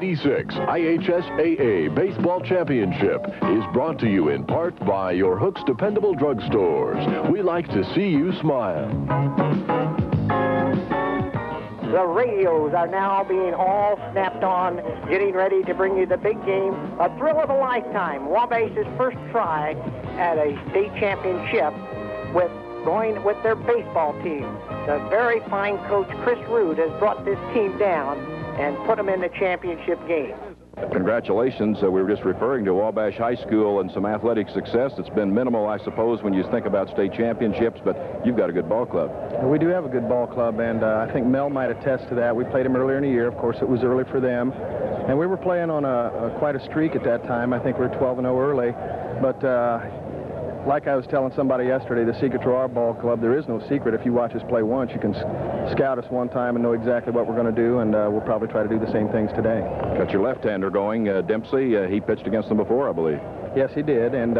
86 IHSAA Baseball Championship is brought to you in part by your Hook's Dependable Drugstores. We like to see you smile. The radios are now being all snapped on, getting ready to bring you the big game. A thrill of a lifetime. Wabash's first try at a state championship going with their baseball team. The very fine coach, Chris Root, has brought this team down and put them in the championship game. Congratulations. We were just referring to Wabash High School and some athletic success. It's been minimal, I suppose, when you think about state championships, but you've got a good ball club. We do have a good ball club, and I think Mel might attest to that. We played them earlier in the year. Of course, it was early for them. And we were playing on quite a streak at that time. I think we were 12-0 early. But like I was telling somebody yesterday, the secret to our ball club, there is no secret. If you watch us play once, you can scout us one time and know exactly what we're going to do, and we'll probably try to do the same things today. Got your left-hander going, Dempsey. He pitched against them before, I believe. Yes, he did, and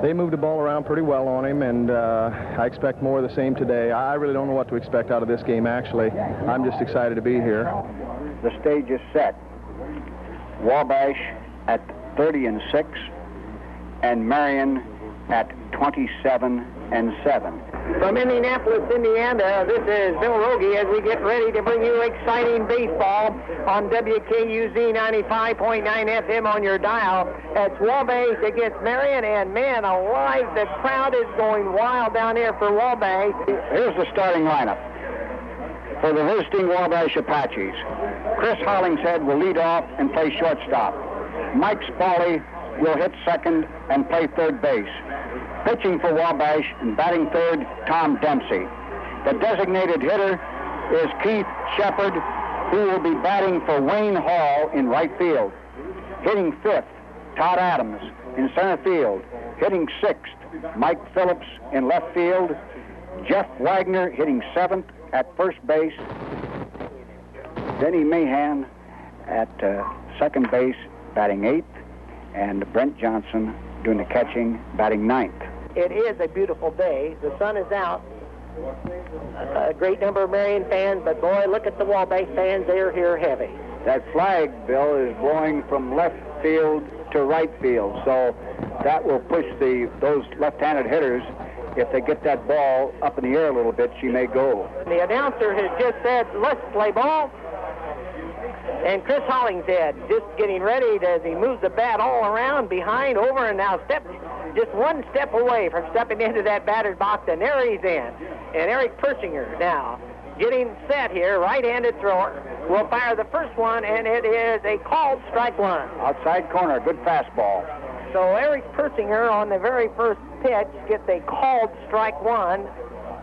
they moved the ball around pretty well on him, and I expect more of the same today. I really don't know what to expect out of this game, actually. I'm just excited to be here. The stage is set. Wabash at 30-6, and Marion at 27-7. From Indianapolis, Indiana, this is Bill Rogie as we get ready to bring you exciting baseball on WKUZ 95.9 FM on your dial. It's Wabash against Marion, and man alive, the crowd is going wild down here for Wabash. Here's the starting lineup for the hosting Wabash Apaches. Chris Hollingshead will lead off and play shortstop. Mike Spaulding will hit second and play third base. Pitching for Wabash and batting third, Tom Dempsey. The designated hitter is Keith Shepard, who will be batting for Wayne Hall in right field. Hitting fifth, Todd Adams in center field. Hitting sixth, Mike Phillips in left field. Jeff Wagner hitting seventh at first base. Denny Mahan at second base, batting eighth. And Brent Johnson doing the catching, batting ninth. It is a beautiful day. The sun is out. A great number of Marion fans, but boy, look at the Wabash fans. They're here heavy. That flag, Bill, is blowing from left field to right field, so that will push those left-handed hitters. If they get that ball up in the air a little bit, she may go. The announcer has just said, let's play ball. And Chris Hollingshead just getting ready as he moves the bat all around, behind, over, and now just one step away from stepping into that batter's box, and there he's in. And Eric Persinger now getting set here, right-handed thrower, will fire the first one, and it is a called strike one. Outside corner, good fastball. So Eric Persinger on the very first pitch gets a called strike one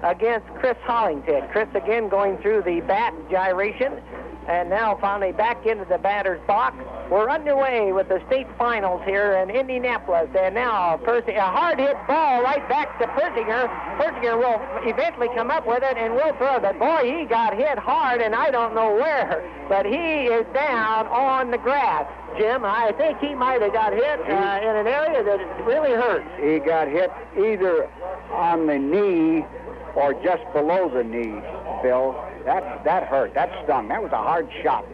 against Chris Hollingshead. Chris again going through the bat gyration, and now finally back into the batter's box. We're underway with the state finals here in Indianapolis, and now a hard-hit ball right back to Persinger. Persinger will eventually come up with it and will throw it. Boy, he got hit hard, and I don't know where, but he is down on the grass. Jim, I think he might have got hit in an area that really hurts. He got hit either on the knee or just below the knee, Bill. That hurt. That stung. That was a hard shot.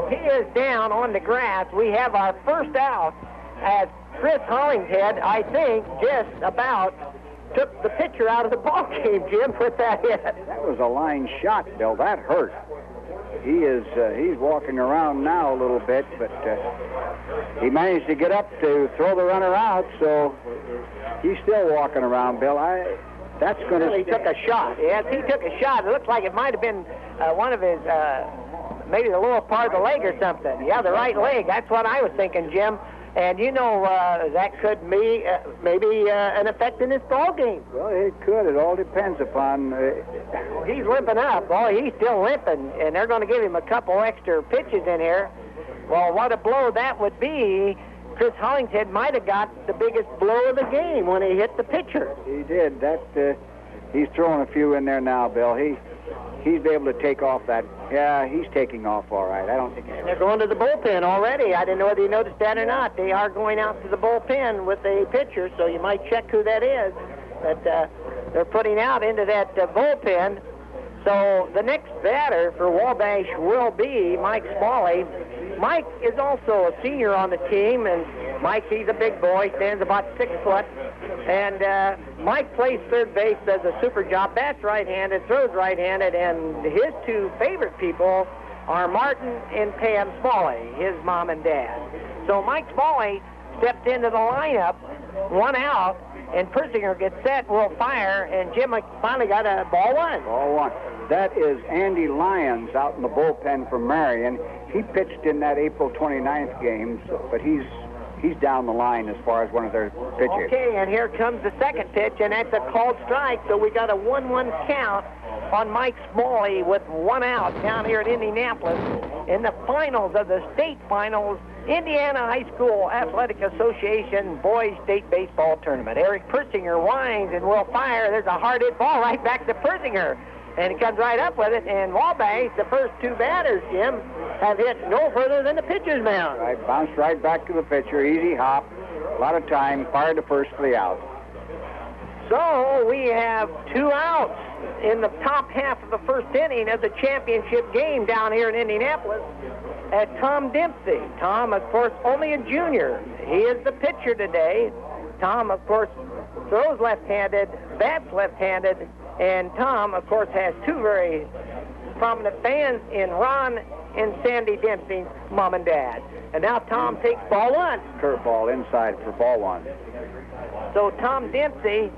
He is down on the grass. We have our first out as Chris Hollingshead, I think, just about took the pitcher out of the ball game, Jim, with that hit. That was a line shot, Bill. That hurt. He's walking around now a little bit, but he managed to get up to throw the runner out, so he's still walking around, Bill. That's going to... He took a shot. Yes, he took a shot. It looks like it might have been one of his, maybe the lower part of the leg or something. Yeah, the right leg. That's what I was thinking, Jim. And, you know, that could be maybe an effect in this ball game. Well, it could. It all depends upon... He's limping up. Boy, he's still limping, and they're going to give him a couple extra pitches in here. Well, what a blow that would be. Chris Hollingshead might have got the biggest blow of the game when he hit the pitcher. He did. He's throwing a few in there now, Bill. He's able to take off that. Yeah, he's taking off all right. I don't think... They're going to the bullpen already. I didn't know whether you noticed that or not. They are going out to the bullpen with a pitcher, so you might check who that is. But they're putting out into that bullpen. So the next batter for Wabash will be Mike Smalley. Mike is also a senior on the team, and Mike, he's a big boy, stands about 6 foot. And Mike plays third base, does a super job, bats right-handed, throws right-handed, and his two favorite people are Martin and Pam Smalley, his mom and dad. So Mike Smalley stepped into the lineup, 1 out, and Persinger gets set, will fire, and Jim finally got a ball 1. Ball 1. That is Andy Lyons out in the bullpen for Marion. He pitched in that April 29th game, but he's down the line as far as one of their pitchers. Okay, and here comes the second pitch, and that's a called strike, so we got a 1-1 count on Mike Smalley with 1 out down here in Indianapolis in the finals of the state finals, Indiana High School Athletic Association Boys State Baseball Tournament. Eric Persinger winds and will fire. There's a hard hit ball right back to Persinger, and he comes right up with it, and Wabash, the first 2 batters, Jim, have hit no further than the pitcher's mound. Right, bounced right back to the pitcher, easy hop, a lot of time, fired to first for the out. So we have 2 outs in the top half of the first inning of the championship game down here in Indianapolis at Tom Dempsey. Tom, of course, only a junior. He is the pitcher today. Tom, of course, throws left-handed, bats left-handed, and Tom, of course, has 2 very prominent fans in Ron and Sandy Dempsey's mom and dad. And now Tom takes ball 1. Curveball inside for ball 1. So Tom Dempsey,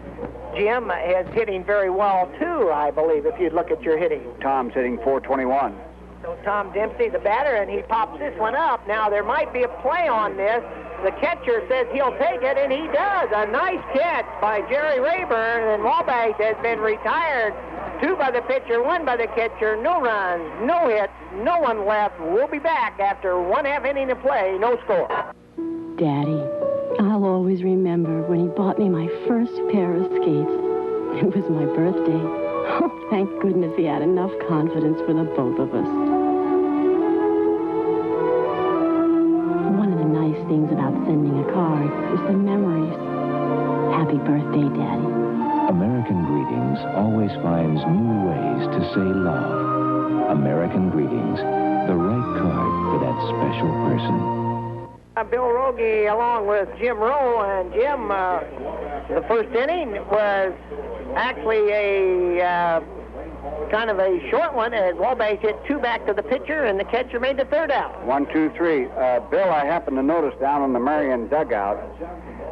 Jim, is hitting very well, too, I believe, if you look at your hitting. Tom's hitting .421. So Tom Dempsey, the batter, and he pops this one up. Now, there might be a play on this. The catcher says he'll take it, and he does. A nice catch by Jerry Rayburn, and Wabash has been retired. 2 by the pitcher, 1 by the catcher. No runs, no hits, no one left. We'll be back after 1/2 inning of play, no score. Daddy, I'll always remember when he bought me my first pair of skates. It was my birthday. Oh, thank goodness he had enough confidence for the both of us. One of the nice things about sending a card is the memories. Happy birthday, Daddy. American Greetings always finds new ways to say love. American Greetings, the right card for that special person. Bill Rogie along with Jim Rowe, and Jim, the first inning was actually a kind of a short one as Wabash hit 2 back to the pitcher, and the catcher made the 3rd out. 1, 2, 3. Bill, I happened to notice down in the Marion dugout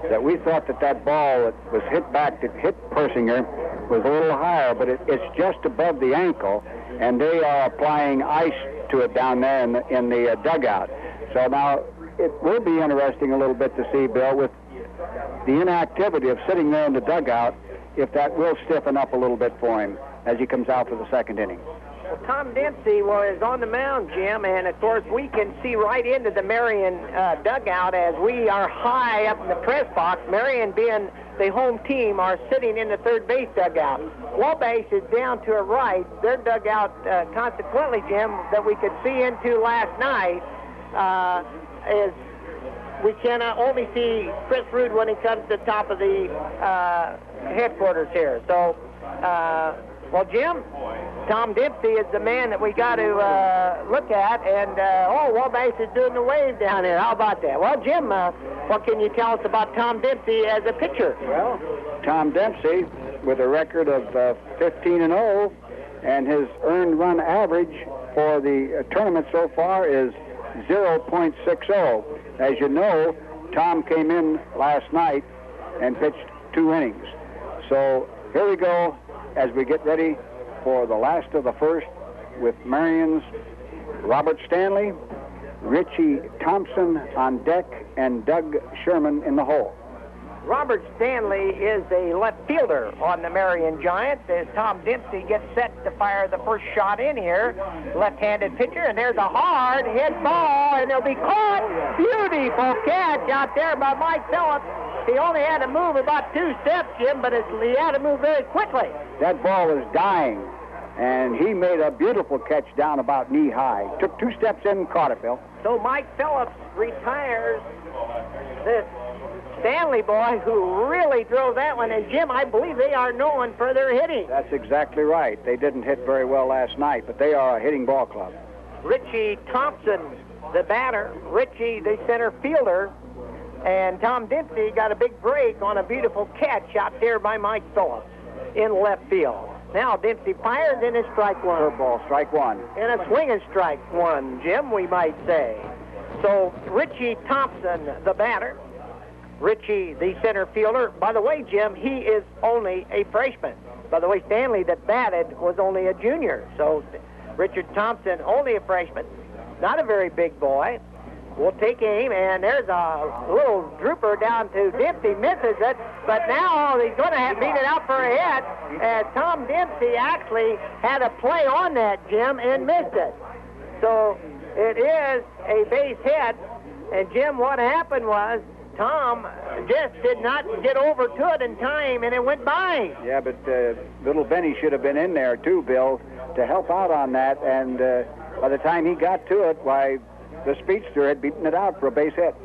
that we thought that ball that was hit back that hit Persinger was a little higher, but it's just above the ankle, and they are applying ice to it down there in the dugout. So now it will be interesting a little bit to see, Bill, with the inactivity of sitting there in the dugout, if that will stiffen up a little bit for him as he comes out for the 2nd inning. Well, Tom Dempsey is on the mound, Jim, and of course we can see right into the Marion dugout as we are high up in the press box. Marion, being the home team, are sitting in the third base dugout. Wabash is down to our right. Their dugout, consequently, Jim, that we could see into last night is we can only see Chris Rude when he comes to the top of the headquarters here. So, well, Jim, Tom Dempsey is the man that we got to look at, and Wabash is doing the wave down there. How about that? Well, Jim, what can you tell us about Tom Dempsey as a pitcher? Well, Tom Dempsey, with a record of 15-0, and his earned run average for the tournament so far is 0.60. As you know, Tom came in last night and pitched 2 innings. So here we go as we get ready for the last of the first with Marion's Robert Stanley, Richie Thompson on deck, and Doug Sherman in the hole. Robert Stanley is a left fielder on the Marion Giants as Tom Dempsey gets set to fire the first shot in here. Left-handed pitcher, and there's a hard hit ball, and it'll be caught. Beautiful catch out there by Mike Phillips. He only had to move about 2 steps, Jim, but he had to move very quickly. That ball was dying, and he made a beautiful catch down about knee-high. Took 2 steps in and caught it, Bill. So Mike Phillips retires this Stanley boy who really drove that one. And, Jim, I believe they are known for their hitting. That's exactly right. They didn't hit very well last night, but they are a hitting ball club. Richie Thompson the batter, Richie, the center fielder, and Tom Dempsey got a big break on a beautiful catch out there by Mike Phillips in left field. Now Dempsey fires in his strike one. Curveball, strike one. And a swinging strike one, Jim, we might say. So Richie Thompson, the batter. Richie, the center fielder. By the way, Jim, he is only a freshman. By the way, Stanley that batted was only a junior. So Richard Thompson, only a freshman. Not a very big boy. We'll take aim, and there's a little drooper down to Dempsey, misses it, but now he's going to beat it out for a hit, as Tom Dempsey actually had a play on that, Jim, and missed it. So it is a base hit, and Jim, what happened was Tom just did not get over to it in time, and it went by. Yeah, but little Benny should have been in there too, Bill, to help out on that, and by the time he got to it, why, the speedster had beaten it out for a base hit.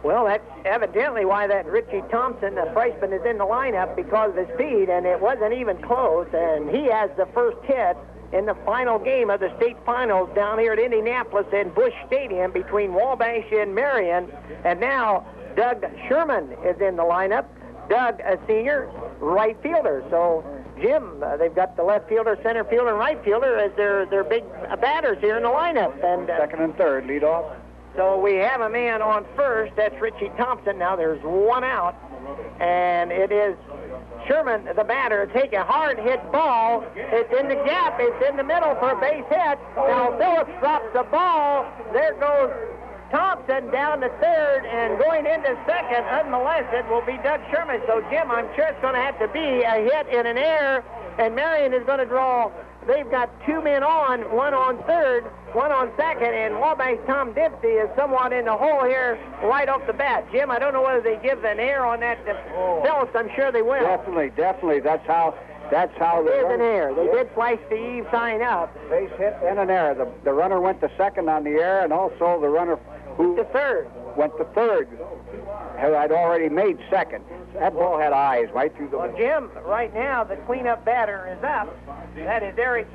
Well, that's evidently why that Richie Thompson, the freshman, is in the lineup, because of his speed, and it wasn't even close, and he has the first hit in the final game of the state finals down here at Indianapolis in Busch Stadium between Wabash and Marion, and now Doug Sherman is in the lineup. Doug, a senior, right fielder. So, Jim, they've got the left fielder, center fielder, and right fielder as their big batters here in the lineup. And second and third, lead off. So we have a man on first. That's Richie Thompson. Now there's one out, and it is Sherman, the batter. Take a hard hit ball. It's in the gap. It's in the middle for a base hit. Now Phillips drops the ball. There goes Thompson down to third, and going into second, unmolested, will be Doug Sherman. So, Jim, I'm sure it's going to have to be a hit in an error, and Marion is going to draw. They've got two men on, one on third, one on second, and Wabash Tom Dempsey is somewhat in the hole here right off the bat. Jim, I don't know whether they give an error on that to Phillips. I'm sure they will. Definitely. That's how there's an error. They did flash the Eve sign up. Base hit and an error. The runner went to second on the error, and also the runner who went to third had already made second. That ball had eyes right through the... Well, Jim, right now the cleanup batter is up. That is Eric.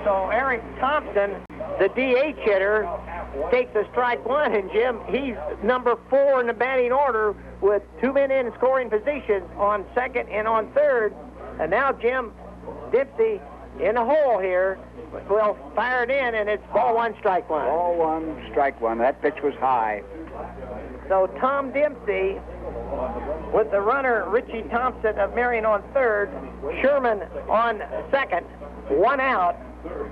So Eric Thompson, the DH hitter, takes a strike one, and Jim, he's number 4 in the batting order with 2 men in scoring positions on second and on third. And now Jim Dempsey in the hole here will fire it in, and it's ball 1, strike 1. Ball 1, strike 1. That pitch was high. So Tom Dempsey with the runner Richie Thompson of Marion on third, Sherman on second, 1 out,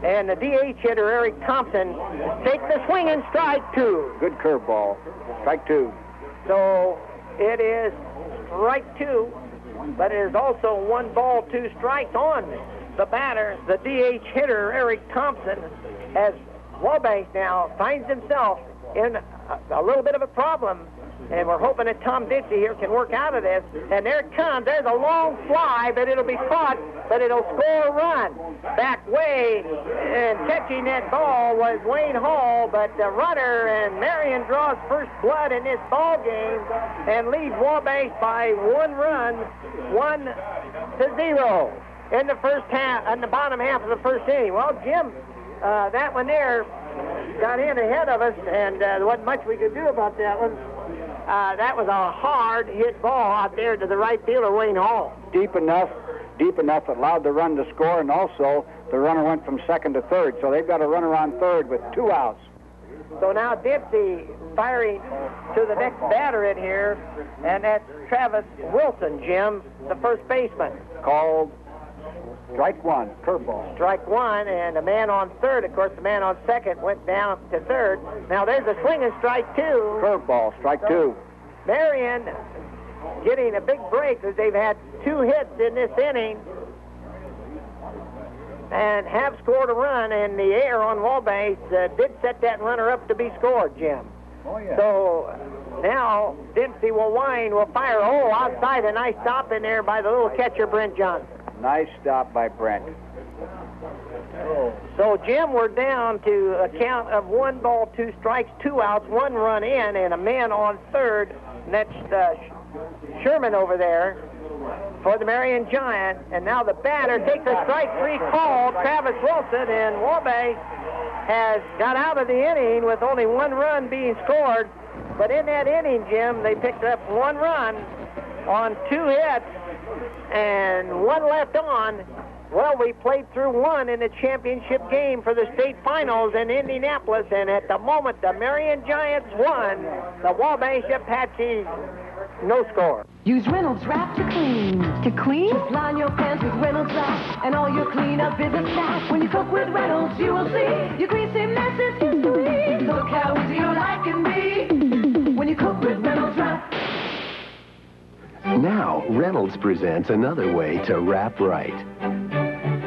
and the DH hitter Eric Thompson takes the swing and strike 2. Good curveball. Strike 2. So it is strike 2, but it is also 1 ball, 2 strikes on the batter, the DH hitter Eric Thompson, as Wabash now finds himself in a little bit of a problem, and we're hoping that Tom Dempsey here can work out of this. And there it comes. There's a long fly, but it'll be caught, but it'll score a run. Back way, and catching that ball was Wayne Hall, but the runner, and Marion draws first blood in this ball game and leads Wabash by 1 run, 1-0 in the first half, in the bottom half of the first inning. Well, Jim, that one there got in ahead of us, and there wasn't much we could do about that one. That was a hard hit ball out there to the right fielder, Wayne Hall. Deep enough, it allowed the run to score, and also the runner went from second to third. So they've got a runner on third with 2 outs. So now Dempsey firing to the next batter in here, and that's Travis Wilson, Jim, the first baseman. Called strike 1, curveball. Strike 1, and the man on third, of course, the man on second went down to third. Now there's a swing and strike 2. Curveball, strike 2. Marion getting a big break as they've had 2 hits in this inning and have scored a run, and the error on Wabash did set that runner up to be scored, Jim. Oh, yeah. So now Dempsey will fire a hole outside. A nice stop in there by the little catcher, Brent Johnson. Nice stop by Brent. So, Jim, we're down to a count of 1 ball, 2 strikes, 2 outs, 1 run in, and a man on third. And that's Sherman over there for the Marion Giants. And now the batter takes a strike 3 call, Travis Wilson, and Wabash has got out of the inning with only 1 run being scored. But in that inning, Jim, they picked up 1 run on 2 hits and 1 left on. Well, we played through 1 in the championship game for the state finals in Indianapolis, and at the moment, the Marion Giants won, the Wabash Apaches no score. Use Reynolds Wrap to clean. To clean? Line your pants with Reynolds Wrap, and all your cleanup is a snack. When you cook with Reynolds, you will see your greasy mess is history. Look how easy your life can be when you cook with Reynolds Wrap. Now, Reynolds presents another way to wrap right.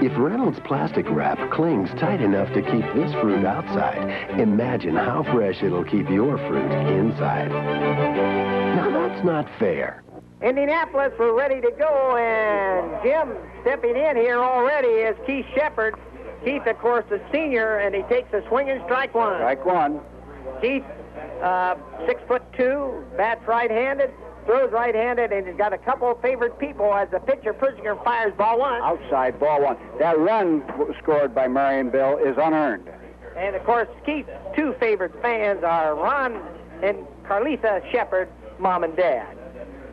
If Reynolds plastic wrap clings tight enough to keep this fruit outside, imagine how fresh it'll keep your fruit inside. Now, that's not fair. Indianapolis, we're ready to go, and Jim stepping in here already is Keith Shepard. Keith, of course, is senior, and he takes a swinging strike 1. Strike 1. Keith, 6'2", bats right-handed, throws right-handed, and he's got a couple of favorite people as the pitcher, Persinger, fires ball 1. Outside, ball 1. That run scored by Marion Bill is unearned. And, of course, Keith's 2 favorite fans are Ron and Carlitha Shepard, mom and dad.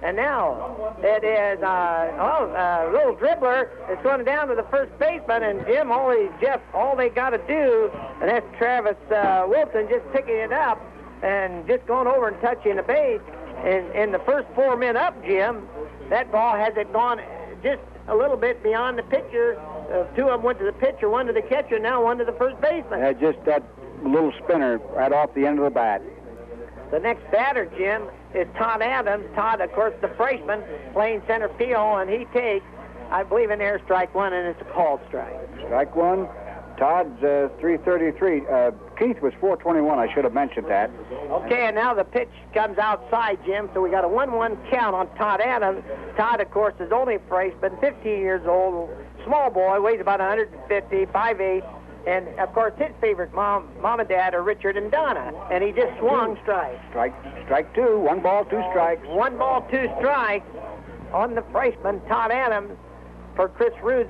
And now it is a little dribbler that's going down to the first baseman, and Jim, all they got to do, and that's Travis Wilson just picking it up and just going over and touching the base. And in the first 4 men up, Jim, that ball hasn't gone just a little bit beyond the pitcher. 2 of them went to the pitcher, 1 to the catcher, now 1 to the first baseman. Just that little spinner right off the end of the bat. The next batter, Jim, is Todd Adams. Todd, of course, the freshman, playing center field, and he takes, I believe, an air strike 1, and it's a called strike. Strike 1. Todd's 333. Keith was 421. I should have mentioned that. Okay, and now the pitch comes outside, Jim, so we got a 1-1 count on Todd Adams. Todd, of course, is only a freshman, 15 years old, small boy, weighs about 150, 5'8", and, of course, his favorite mom and dad are Richard and Donna, and he just swung strike. Strike 2. 1 ball, 2 strikes. 1 ball, 2 strikes on the freshman, Todd Adams, for Chris Rude's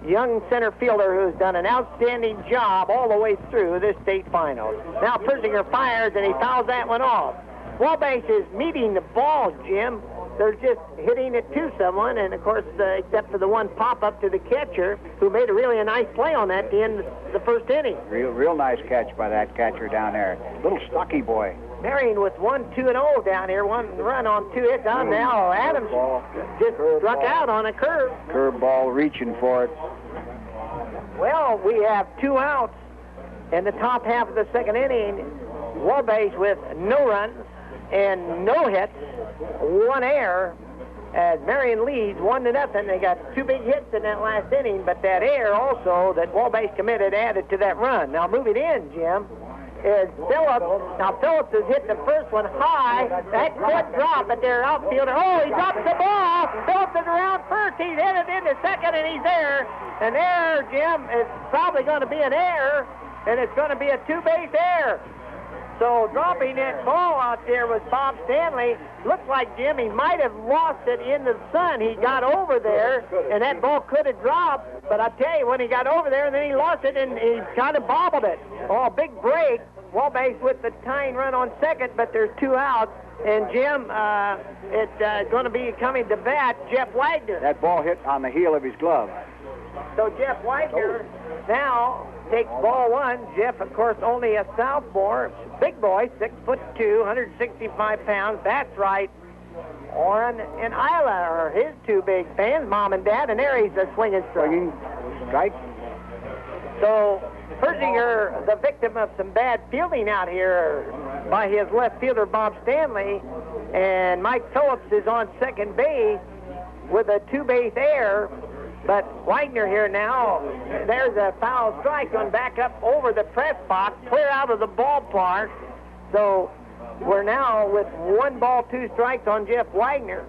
young center fielder who's done an outstanding job all the way through this state finals. Now Persinger fires, and he fouls that one off. Wabash is meeting the ball, Jim. They're just hitting it to someone, and of course, except for the 1 pop-up to the catcher, who made a nice play on that at the end of the first inning. Real nice catch by that catcher down there. Little stocky boy. Marion with 1-2-0 down here, 1 run on 2 hits on now. Adams just struck out on a curve. Curve ball, reaching for it. Well, we have 2 outs in the top half of the second inning. Wabash with no runs and no hits, 1 error, as Marion leads 1-0. They got 2 big hits in that last inning, but that error also that Wabash committed added to that run. Now moving in, Jim, is Phillips. Now Phillips has hit the first one high. That could drop at their outfielder. Oh, he drops the ball. Phillips is around first. He's headed into second, and he's there. An error, Jim, is probably going to be an error, and it's going to be a 2-base error. So dropping that ball out there was Bob Stanley. Looks like, Jim, he might have lost it in the sun. He got over there, and that ball could have dropped. But I tell you, when he got over there, and then he lost it, and he kind of bobbled it. Oh, big break. Wabash with the tying run on second, but there's 2 outs. And, Jim, it's going to be coming to bat, Jeff Wagner. That ball hit on the heel of his glove. So Jeff Wagner now takes ball 1. Jeff, of course, only a sophomore. Big boy, 6'2", 165 pounds. That's right. Orrin and Isla are his 2 big fans, mom and dad, and there he's a swinging strike. So Persinger, the victim of some bad fielding out here by his left fielder, Bob Stanley, and Mike Phillips is on second base with a 2-base error. But Wagner here now, there's a foul strike going back up over the press box, clear out of the ballpark. So we're now with 1 ball, 2 strikes on Jeff Wagner.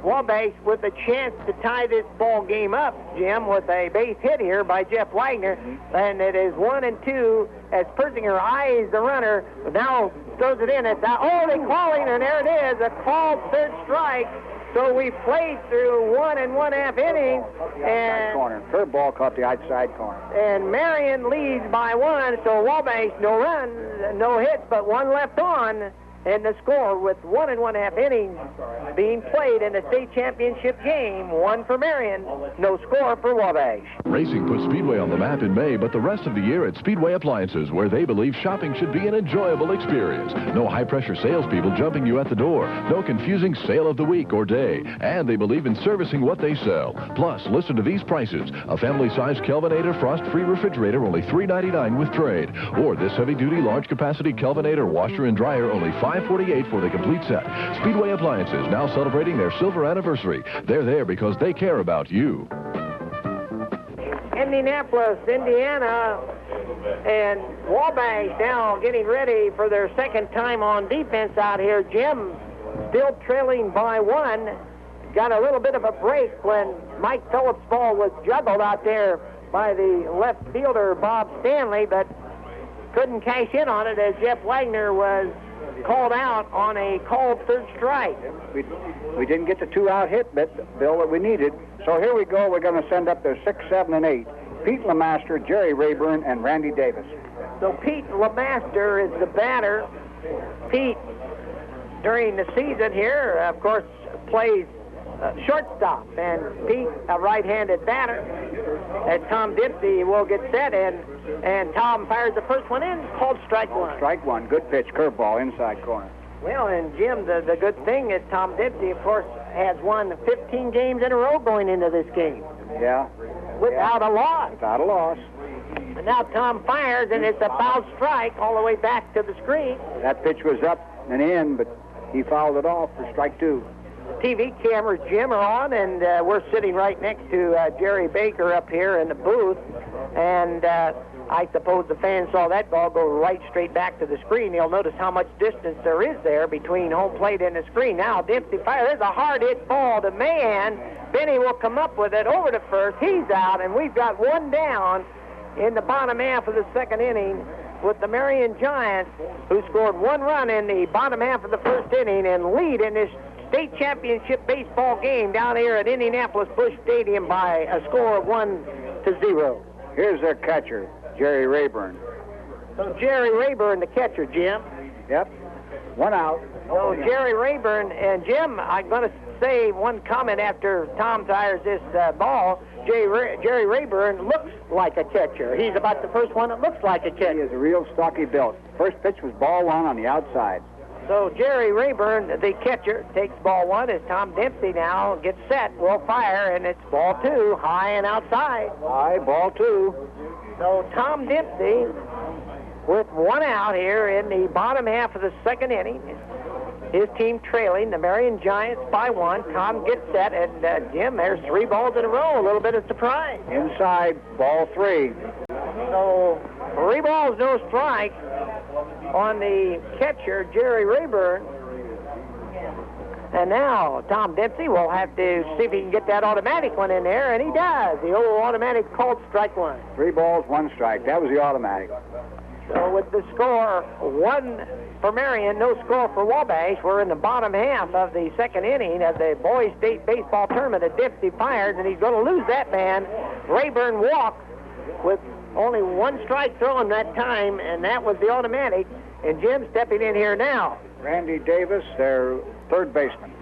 Wabash with a chance to tie this ball game up, Jim, with a base hit here by Jeff Wagner. And it is 1-2 as Persinger eyes the runner. Now throws it in. It's out. Oh, they're calling, and there it is, a called third strike. So we played through 1 1/2 innings, and corner. Curveball caught the outside corner. And Marion leads by 1. So Wabash, no runs, no hits, but 1 left on. And the score with 1 1/2 innings being played in the state championship game. 1 for Marion, no score for Wabash. Racing put Speedway on the map in May, but the rest of the year at Speedway Appliances, where they believe shopping should be an enjoyable experience. No high-pressure salespeople jumping you at the door. No confusing sale of the week or day. And they believe in servicing what they sell. Plus, listen to these prices. A family-size Kelvinator frost-free refrigerator, only $3.99 with trade. Or this heavy-duty large-capacity Kelvinator washer and dryer, only $5.48 for the complete set. Speedway Appliances, now celebrating their silver anniversary. They're there because they care about you. Indianapolis, Indiana, and Wabash now getting ready for their second time on defense out here. Jim still trailing by 1. Got a little bit of a break when Mike Phillips' ball was juggled out there by the left fielder, Bob Stanley, but couldn't cash in on it as Jeff Wagner was called out on a called third strike. We didn't get the 2-out hit, Bill, that we needed. So here we go. We're going to send up their 6, 7, and 8. Pete LeMaster, Jerry Rayburn, and Randy Davis. So Pete LeMaster is the batter. Pete, during the season here, of course, plays shortstop, and Pete, a right-handed batter. And Tom Dempsey will get set, and Tom fires the first one in, called strike 1. Strike 1, good pitch, curveball, inside corner. Well, and Jim, the good thing is Tom Dempsey, of course, has won 15 games in a row going into this game. Yeah. Without a loss. Without a loss. And now Tom fires, and it's a foul strike all the way back to the screen. That pitch was up and in, but he fouled it off for strike 2. TV cameras, Jim, are on, and we're sitting right next to Jerry Baker up here in the booth. And I suppose the fans saw that ball go right straight back to the screen. You'll notice how much distance there is there between home plate and the screen. Now Dempsey fires. There's a hard-hit ball to Mahan. Benny will come up with it over to first. He's out, and we've got 1 down in the bottom half of the second inning with the Marion Giants, who scored 1 run in the bottom half of the first inning and lead in this state championship baseball game down here at Indianapolis Busch Stadium by a score of 1-0. Here's their catcher, Jerry Rayburn. So Jerry Rayburn, the catcher, Jim. Yep. 1 out. So Jerry Rayburn, and Jim, I'm going to say one comment after Tom fires this ball. Jerry Rayburn looks like a catcher. He's about the first one that looks like a catcher. He is a real stocky built. First pitch was ball 1 on the outside. So Jerry Rayburn, the catcher, takes ball 1 as Tom Dempsey now gets set, will fire, and it's ball 2, high and outside. High, ball 2. So Tom Dempsey with 1 out here in the bottom half of the second inning. His team trailing the Marion Giants by 1. Tom gets set, and Jim, there's 3 balls in a row. A little bit of surprise. Inside, ball 3. So 3 balls, no strike on the catcher, Jerry Rayburn. And now Tom Dempsey will have to see if he can get that automatic one in there, and he does. The old automatic called strike 1. 3 balls, 1 strike. That was the automatic. So with the score 1 for Marion, no score for Wabash, we're in the bottom half of the second inning of the Boys State Baseball Tournament. Dempsey fires, and he's going to lose that man. Rayburn walks with only 1 strike thrown that time, and that was the automatic. And Jim stepping in here now. Randy Davis, their third baseman.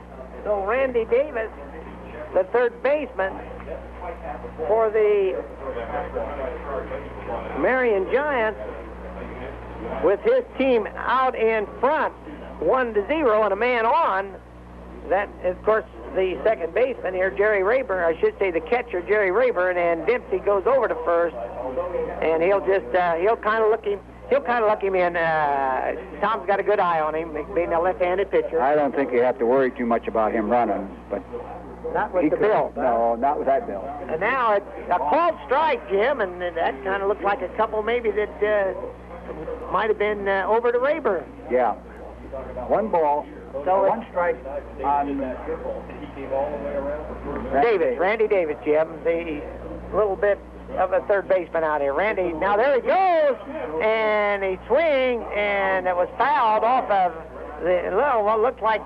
So Randy Davis, the third baseman for the Marion Giants, with his team out in front, 1-0 and a man on. That, of course, the second baseman here, Jerry Rayburn, I should say the catcher, Jerry Rayburn, and Dempsey goes over to first, and he'll kind of look him in. Tom's got a good eye on him, being a left-handed pitcher. I don't think you have to worry too much about him running, but not with the bill. No, not with that bill. And now it's a called strike, Jim, and that kind of looked like a couple maybe that might have been over to Rayburn. Yeah. 1 ball. So 1 strike on Randy Davis, Jim. The little bit of a third baseman out here. Randy, now there he goes, and he swings, and it was fouled off of what looked like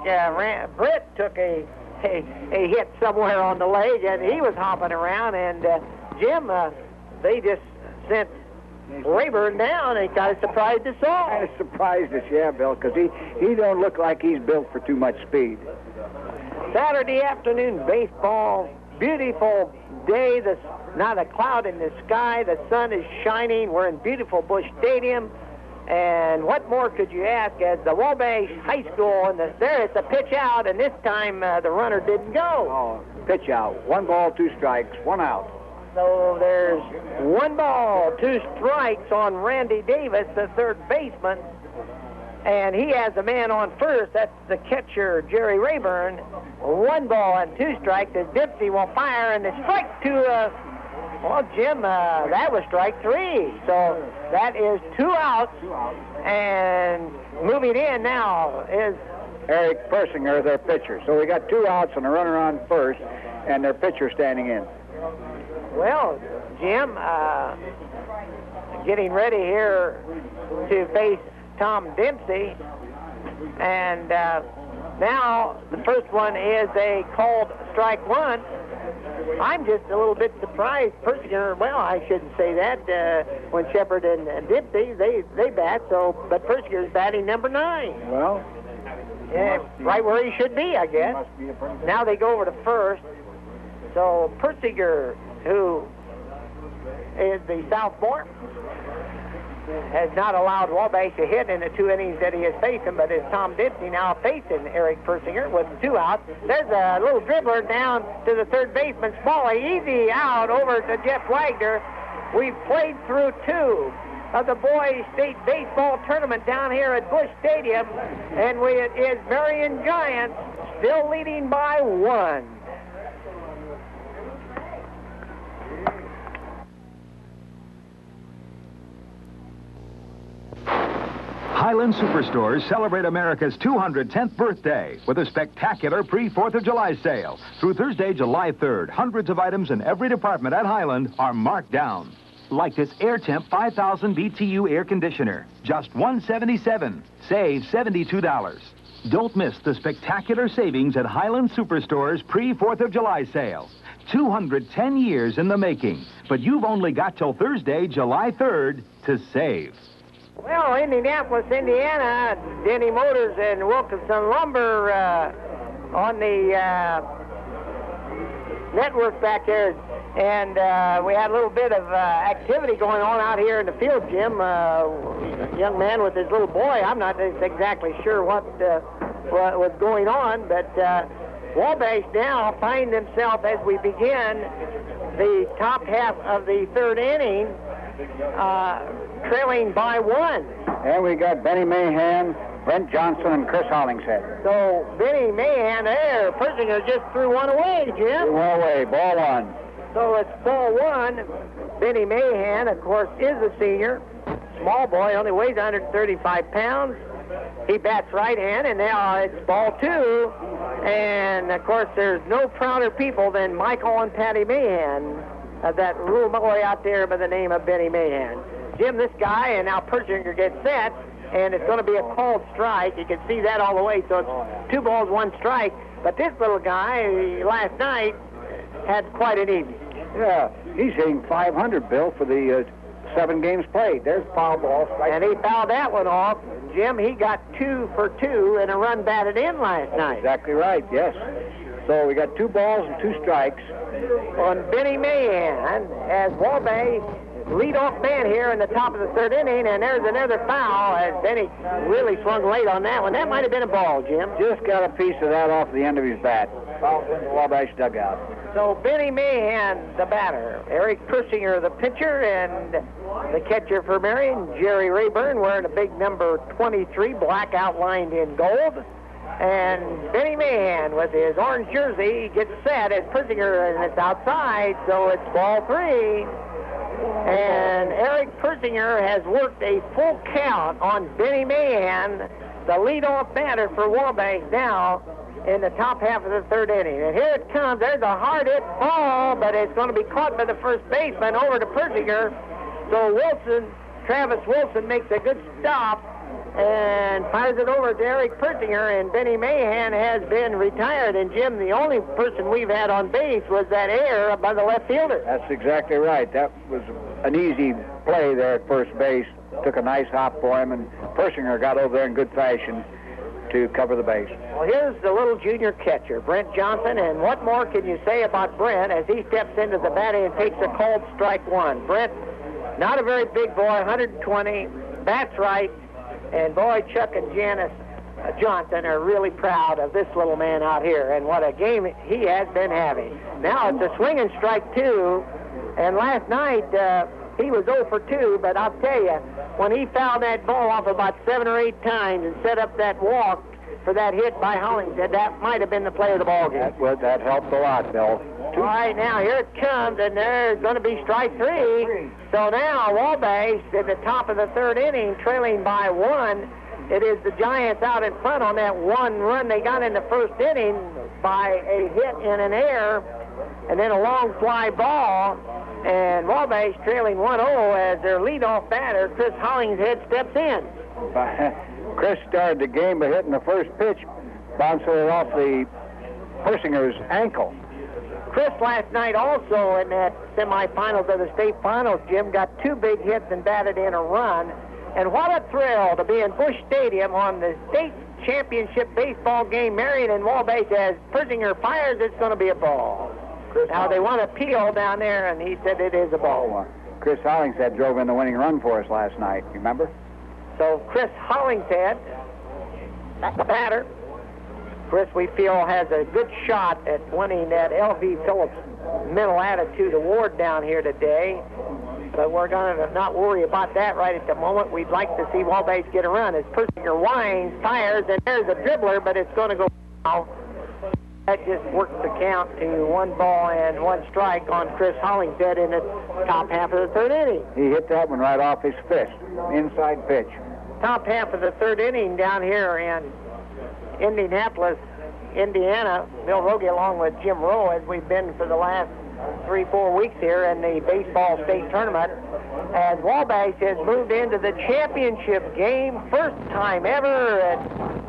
Britt took a hit somewhere on the leg, and he was hopping around, and Jim, they just sent Rayburn down, and he kind of surprised us all. Kind of surprised us, yeah, Bill, because he don't look like he's built for too much speed. Saturday afternoon baseball, beautiful day. There's not a cloud in the sky. The sun is shining. We're in beautiful Busch Stadium. And what more could you ask as the Wabash High School, and there it's a pitch out, and this time the runner didn't go. Oh, pitch out. 1 ball, 2 strikes, 1 out. So there's 1 ball, 2 strikes on Randy Davis, the third baseman. And he has a man on first. That's the catcher, Jerry Rayburn. 1 ball and 2 strikes as Dempsey will fire, and the strike to, well, Jim, that was strike 3. So that is 2 outs. And moving in now is Eric Persinger, their pitcher. So we got 2 outs and a runner on first, and their pitcher standing in. Well, Jim, getting ready here to face Tom Dempsey, and now the first one is a called strike 1. I'm just a little bit surprised. Persinger, well, I shouldn't say that. When Shepard and Dempsey, they bat, so, but Persinger's batting number 9. Well, yeah, right where he should be, I guess. Now they go over to first. So Persinger, who is the sophomore, has not allowed Wabash to hit in the 2 innings that he has faced him, but it's Tom Dempsey now facing Eric Persinger with 2 outs. There's a little dribbler down to the third baseman, Smalley, easy out over to Jeff Wagner. We've played through 2 of the boys' state baseball tournament down here at Busch Stadium, and it is Marion Giants still leading by 1. Highland Superstores celebrate America's 210th birthday with a spectacular pre-4th of July sale. Through Thursday, July 3rd, hundreds of items in every department at Highland are marked down. Like this AirTemp 5000 BTU air conditioner, just $177. Save $72. Don't miss the spectacular savings at Highland Superstores pre-4th of July sale. 210 years in the making, but you've only got till Thursday, July 3rd to save. Well, Indianapolis, Indiana, Denny Motors and Wilkinson Lumber on the network back there. And we had a little bit of activity going on out here in the field, Jim. A young man with his little boy. I'm not exactly sure what was going on, but Wabash now find themselves as we begin the top half of the 3rd inning, trailing by 1. And we got Benny Mahan, Brent Johnson, and Chris Hollingshead. So Benny Mahan there, Persinger just threw 1 away, Jim. 1 away, ball 1. So it's ball 1. Benny Mahan, of course, is a senior. Small boy, only weighs 135 pounds. He bats right hand, and now it's ball 2. And, of course, there's no prouder people than Michael and Patty Mahan, that little boy out there by the name of Benny Mahan. Jim, this guy, and now Persinger gets set, and it's going to be a called strike. You can see that all the way, so it's 2 balls, 1 strike. But this little guy, last night, had quite an evening. Yeah, he's hitting 500, Bill, for the 7 games played. There's foul ball. And he fouled that one off. Jim, he got 2 for 2 and a run batted in last night. Exactly right, yes. So we got 2 balls and 2 strikes on Benny Mahan as Wabash leadoff man here in the top of the 3rd inning, and there's another foul as Benny really swung late on that one. That might have been a ball, Jim. Just got a piece of that off the end of his bat. Foul in the Wabash dugout. So Benny Mahan, the batter. Eric Persinger, the pitcher, and the catcher for Marion, Jerry Rayburn, wearing a big number 23, black outlined in gold. And Benny Mahan, with his orange jersey, gets set as Persinger, and it's outside, so it's ball 3. And Eric Persinger has worked a full count on Benny Mahan, the leadoff batter for Wabash now. in the top half of the third inning. And here it comes. There's a hard hit ball, but it's going to be caught by the first baseman over to Persinger. So Travis Wilson makes a good stop and fires it over to Eric Persinger, and Benny Mahan has been retired. And Jim, the only person we've had on base was that error by the left fielder. That's exactly right. That was an easy play there at first base. Took a nice hop for him, and Persinger got over there in good fashion to cover the base. Well, here's the little junior catcher, Brent Johnson, and what more can you say about Brent as he steps into the batting and takes a called strike one? Brent, not a very big boy, 120, bats right, and boy, Chuck and Janice Johnson are really proud of this little man out here, and what a game he has been having. Now it's a swinging strike two, and last night he was 0 for 2, but I'll tell you, when he fouled that ball off about 7 or 8 times and set up that walk for that hit by Hollingshead, that might have been the play of the ball game. That helped a lot, Bill. All right, now here it comes, and there's going to be strike 3. So now Wabash at the top of the third inning, trailing by 1. It is the Giants out in front on that one run they got in the first inning by a hit in an error, and then a long fly ball. And Wabash trailing 1-0 as their leadoff batter, Chris Hollingshead, steps in. Chris started the game by hitting the first pitch, bouncing it off the Persinger's ankle. Chris last night also in that semifinals of the state finals, Jim, got 2 big hits and batted in a run. And what a thrill to be in Busch Stadium on the state championship baseball game, Marion and Wabash. As Persinger fires, it's going to be a ball. Now, they want to appeal down there, and he said it is a ball. Chris Hollingshead drove in the winning run for us last night, you remember? So Chris Hollingshead, the batter. Chris, we feel, has a good shot at winning that L.V. Phillips Mental Attitude Award down here today. But we're going to not worry about that right at the moment. We'd like to see Wabash get a run as Persinger winds, fires, and there's a dribbler, but it's going to go out. That just works the count to 1 ball and 1 strike on Chris Hollingshead in the top half of the third inning. He hit that one right off his fist, inside pitch. Top half of the third inning down here in Indianapolis, Indiana. Bill Rogie along with Jim Rowe, as we've been for the last 3-4 weeks here in the baseball state tournament, as Wabash has moved into the championship game, first time ever at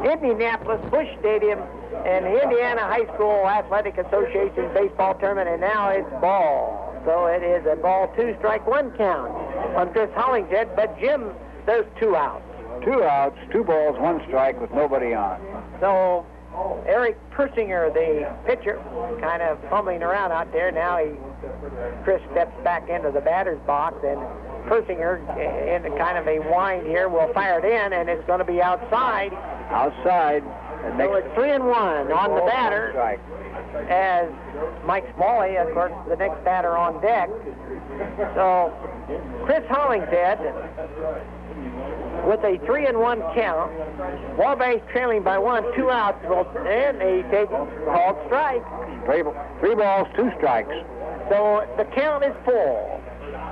Indianapolis Busch Stadium and the Indiana High School Athletic Association baseball tournament, and now it's ball. So it is a ball 2, strike 1 count on Chris Hollingshead, but Jim, there's 2 outs. 2 outs, 2 balls, 1 strike with nobody on. So Eric Persinger, the pitcher, kind of fumbling around out there. Now Chris steps back into the batter's box, and Persinger, in kind of a wind here, will fire it in, and it's going to be outside. Outside. So it's 3-1 on the batter, strike. As Mike Smalley, of course, the next batter on deck. So Chris Hollingshead with a 3-1 count. Wabash trailing by 1, 2 outs, and they take called strike. 3 balls, 2 strikes. So the count is full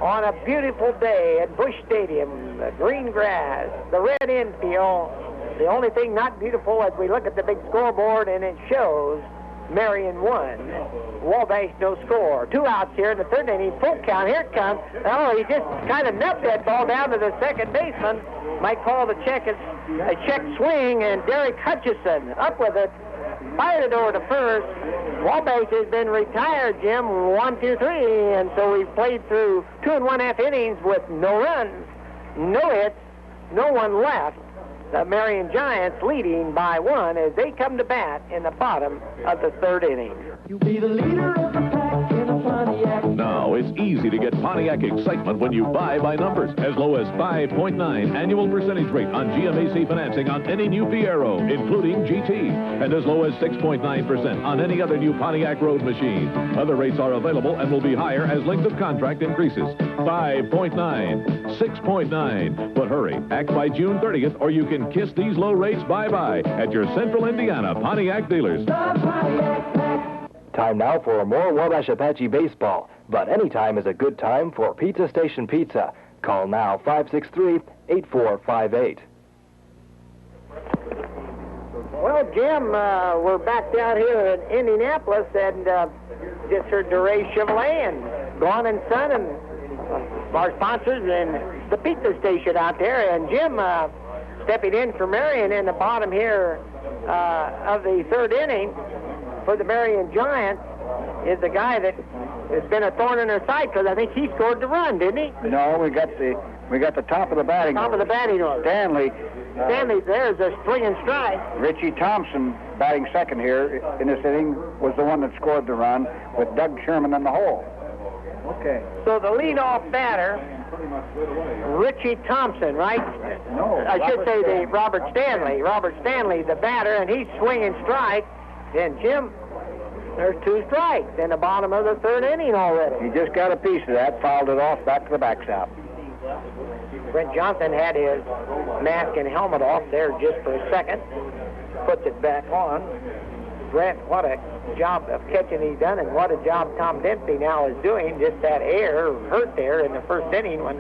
on a beautiful day at Busch Stadium. The green grass, the red infield. The only thing not beautiful as we look at the big scoreboard, and it shows Marion 1, Wabash no score. 2 outs here in the third inning, full count. Here it comes. Oh, he just kind of nubbed that ball down to the second baseman. Might call the check a check swing, and Derek Hutchison up with it. Fired it over to first. Wabash has been retired, Jim, 1, 2, 3, and so we've played through 2 1/2 innings with no runs, no hits, no one left. The Marion Giants leading by 1 as they come to bat in the bottom of the third inning. You be the leader of the pack in a Pontiac. Now, it's easy to get Pontiac excitement when you buy by numbers. As low as 5.9 annual percentage rate on GMAC financing on any new Fiero, including GT. And as low as 6.9% on any other new Pontiac road machine. Other rates are available and will be higher as length of contract increases. 5.9, 6.9. But hurry, act by June 30th or you can kiss these low rates bye-bye at your Central Indiana Pontiac dealers. Time now for more Wabash Apache baseball, but any time is a good time for Pizza Station Pizza. Call now 563-8458. Well, Jim, we're back down here in Indianapolis, and just heard DeRay Chevrolet and Gone and Son and our sponsors and the pizza station out there. And Jim, stepping in for Marion in the bottom here of the third inning for the Marion Giants, is the guy that has been a thorn in her side, because I think he scored the run, didn't he? No, we got the top of the batting order. Top of the batting order. Stanley. There's a swing and strike. Richie Thompson, batting second here in this inning, was the one that scored the run with Doug Sherman in the hole. Okay. So the leadoff batter, Richie Thompson, right? No. I should say Robert Stanley. Robert Stanley, the batter, and he's swinging strike. And Jim, there's 2 strikes in the bottom of the third inning already. He just got a piece of that, fouled it off back to the backstop. Brent Johnson had his mask and helmet off there just for a second. Puts it back on. Brent, what a job of catching he's done, and what a job Tom Dempsey now is doing. Just that air hurt there in the first inning when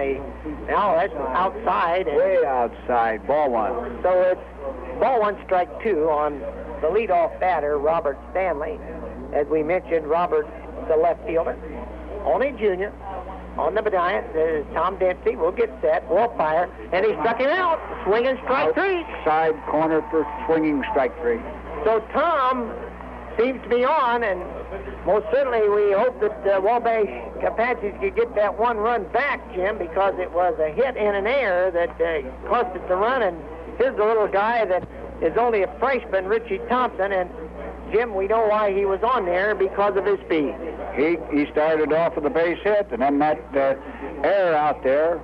now that's outside. Way outside, ball 1. So it's ball 1, strike 2 on the leadoff batter, Robert Stanley. As we mentioned, Robert's the left fielder, only junior. On the Giants, there's Tom Dempsey. We'll get set. We'll fire. And he struck him out. Swinging strike 3. Side corner for swinging strike 3. So Tom seems to be on, and most certainly we hope that Wabash Apaches could get that 1 run back, Jim, because it was a hit in an air that cost us the run. And here's the little guy that is only a freshman, Richie Thompson, and Jim, we know why he was on there, because of his speed. He started off with a base hit, and then that air out there,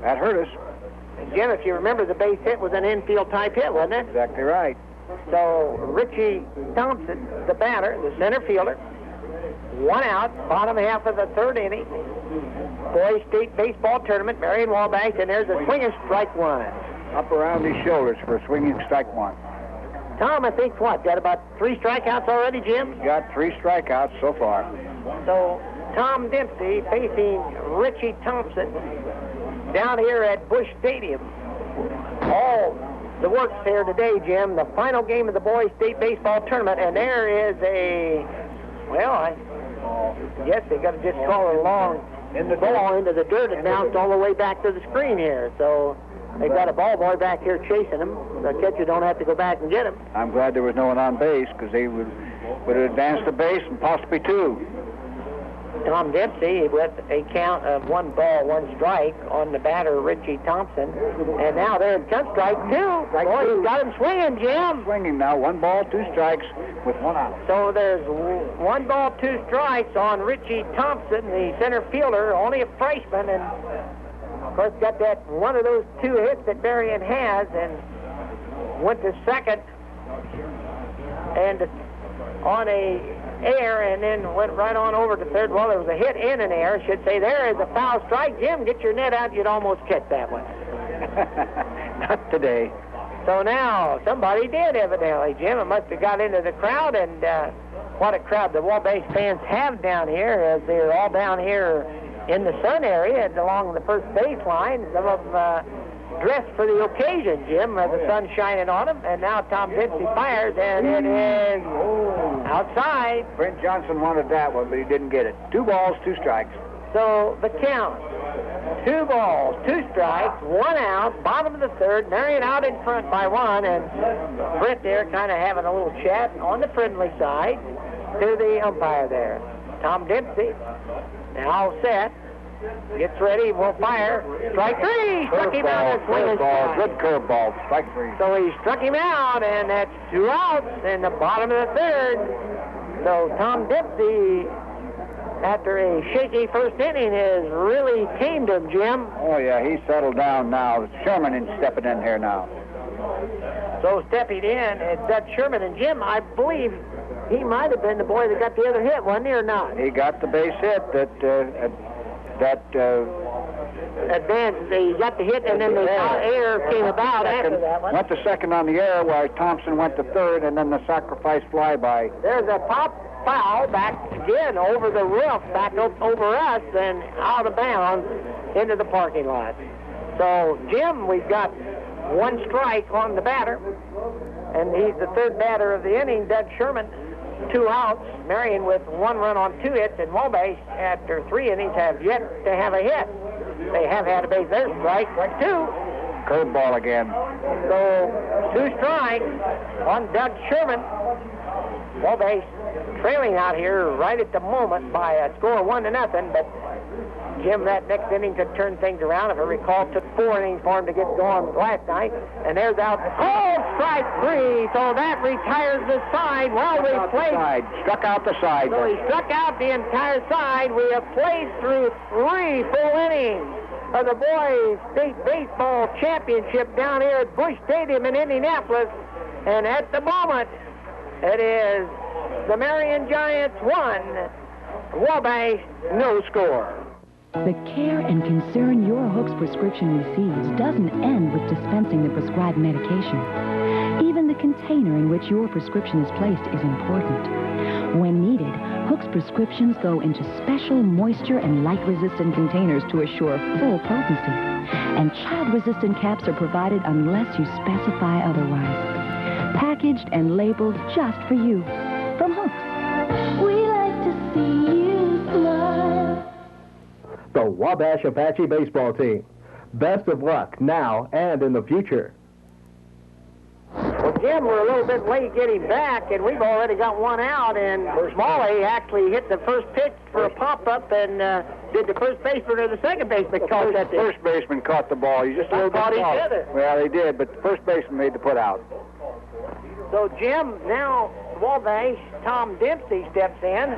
that hurt us. And Jim, if you remember, the base hit was an infield type hit, wasn't it? Exactly right. So Richie Thompson, the batter, the center fielder, 1 out, bottom half of the third inning. Boys State Baseball Tournament, Marion Wabash, and there's a swinging strike 1. Up around his shoulders for a swinging strike 1. Tom, I think, got about 3 strikeouts already, Jim? Got 3 strikeouts so far. So Tom Dempsey facing Richie Thompson down here at Busch Stadium. All the works here today, Jim. The final game of the Boys State Baseball Tournament, and there is I guess they got to just call it along ball into the dirt and bounced all the way back to the screen here. So they got a ball boy back here chasing him. The catcher don't have to go back and get him. I'm glad there was no one on base, because they would have advanced the base and possibly 2. Tom Dempsey with a count of 1 ball, 1 strike on the batter, Richie Thompson. And now there comes strike 2. Boy, he's got him swinging, Jim. Swinging now, 1 ball, 2 strikes with 1 out. So there's 1 ball, 2 strikes on Richie Thompson, the center fielder, only a freshman, and of course got that one of those 2 hits that Marion has, and went to second and on a air, and then went right on over to third. Well, there was a hit in an air, I should say. There is a foul strike. Jim, get your net out. You'd almost catch that one. Not today. So now somebody did, evidently, Jim. It must have got into the crowd, and what a crowd the Wabash fans have down here, as they're all down here in the sun area and along the first baseline. Some of them dressed for the occasion, Jim, the sun shining on them. And now Tom Dempsey fires, and it is outside. Brent Johnson wanted that one, but he didn't get it. 2 balls, 2 strikes. So the count, 2 balls, 2 strikes, 1 out, bottom of the third. Marion out in front by 1, and Brent there kind of having a little chat on the friendly side to the umpire there. Tom Dempsey now set. Gets ready, will fire. Strike 3. Struck him out. Good curveball. Strike 3. So he struck him out, and that's 2 outs in the bottom of the third. So Tom Dempsey, after a shaky first inning, has really tamed him, Jim. Oh, yeah, he's settled down now. Sherman is stepping in here now. So stepping in, it's that Sherman. And Jim, I believe he might have been the boy that got the other hit, wasn't he, or not? He got the base hit that advanced. They got the hit, and then the air came about after that one. Went to second on the air, while Thompson went to third, and then the sacrifice flyby. There's a pop foul back again over the roof, back over us, and out of bounds into the parking lot. So, Jim, we've got 1 strike on the batter. and he's the third batter of the inning. Doug Sherman, 2 outs. Marion with 1 run on 2 hits, and Wabash, after 3 innings, have yet to have a hit. They have had a base. There's strike 2. Curveball again. So 2 strikes on Doug Sherman. Wabash trailing out here right at the moment by a score of 1-0, but Jim, that next inning could turn things around. If I recall, it took 4 innings for him to get going last night. And there's out. Oh, strike 3. So that retires the side. Well, we played. Struck out the side. So he struck out the entire side. We have played through 3 full innings of the Boys State Baseball Championship down here at Busch Stadium in Indianapolis. And at the moment, it is the Marion Giants 1, Wabash no score. The care and concern your Hooks prescription receives doesn't end with dispensing the prescribed medication. Even the container in which your prescription is placed is important. When needed, Hooks prescriptions go into special moisture and light-resistant containers to assure full potency. And child-resistant caps are provided unless you specify otherwise. Packaged and labeled just for you. From Hooks. We like to see you smile. The Wabash Apache baseball team. Best of luck now and in the future. Well, Jim, we're a little bit late getting back, and we've already got 1 out, and Smalley actually hit the first pitch for a pop-up, and did the first baseman or the second baseman caught that thing? First baseman caught the ball. He just a little bit thought he off. did it. Well, he did, but the first baseman made the put out. So, Jim, now Wabash, Tom Dempsey steps in.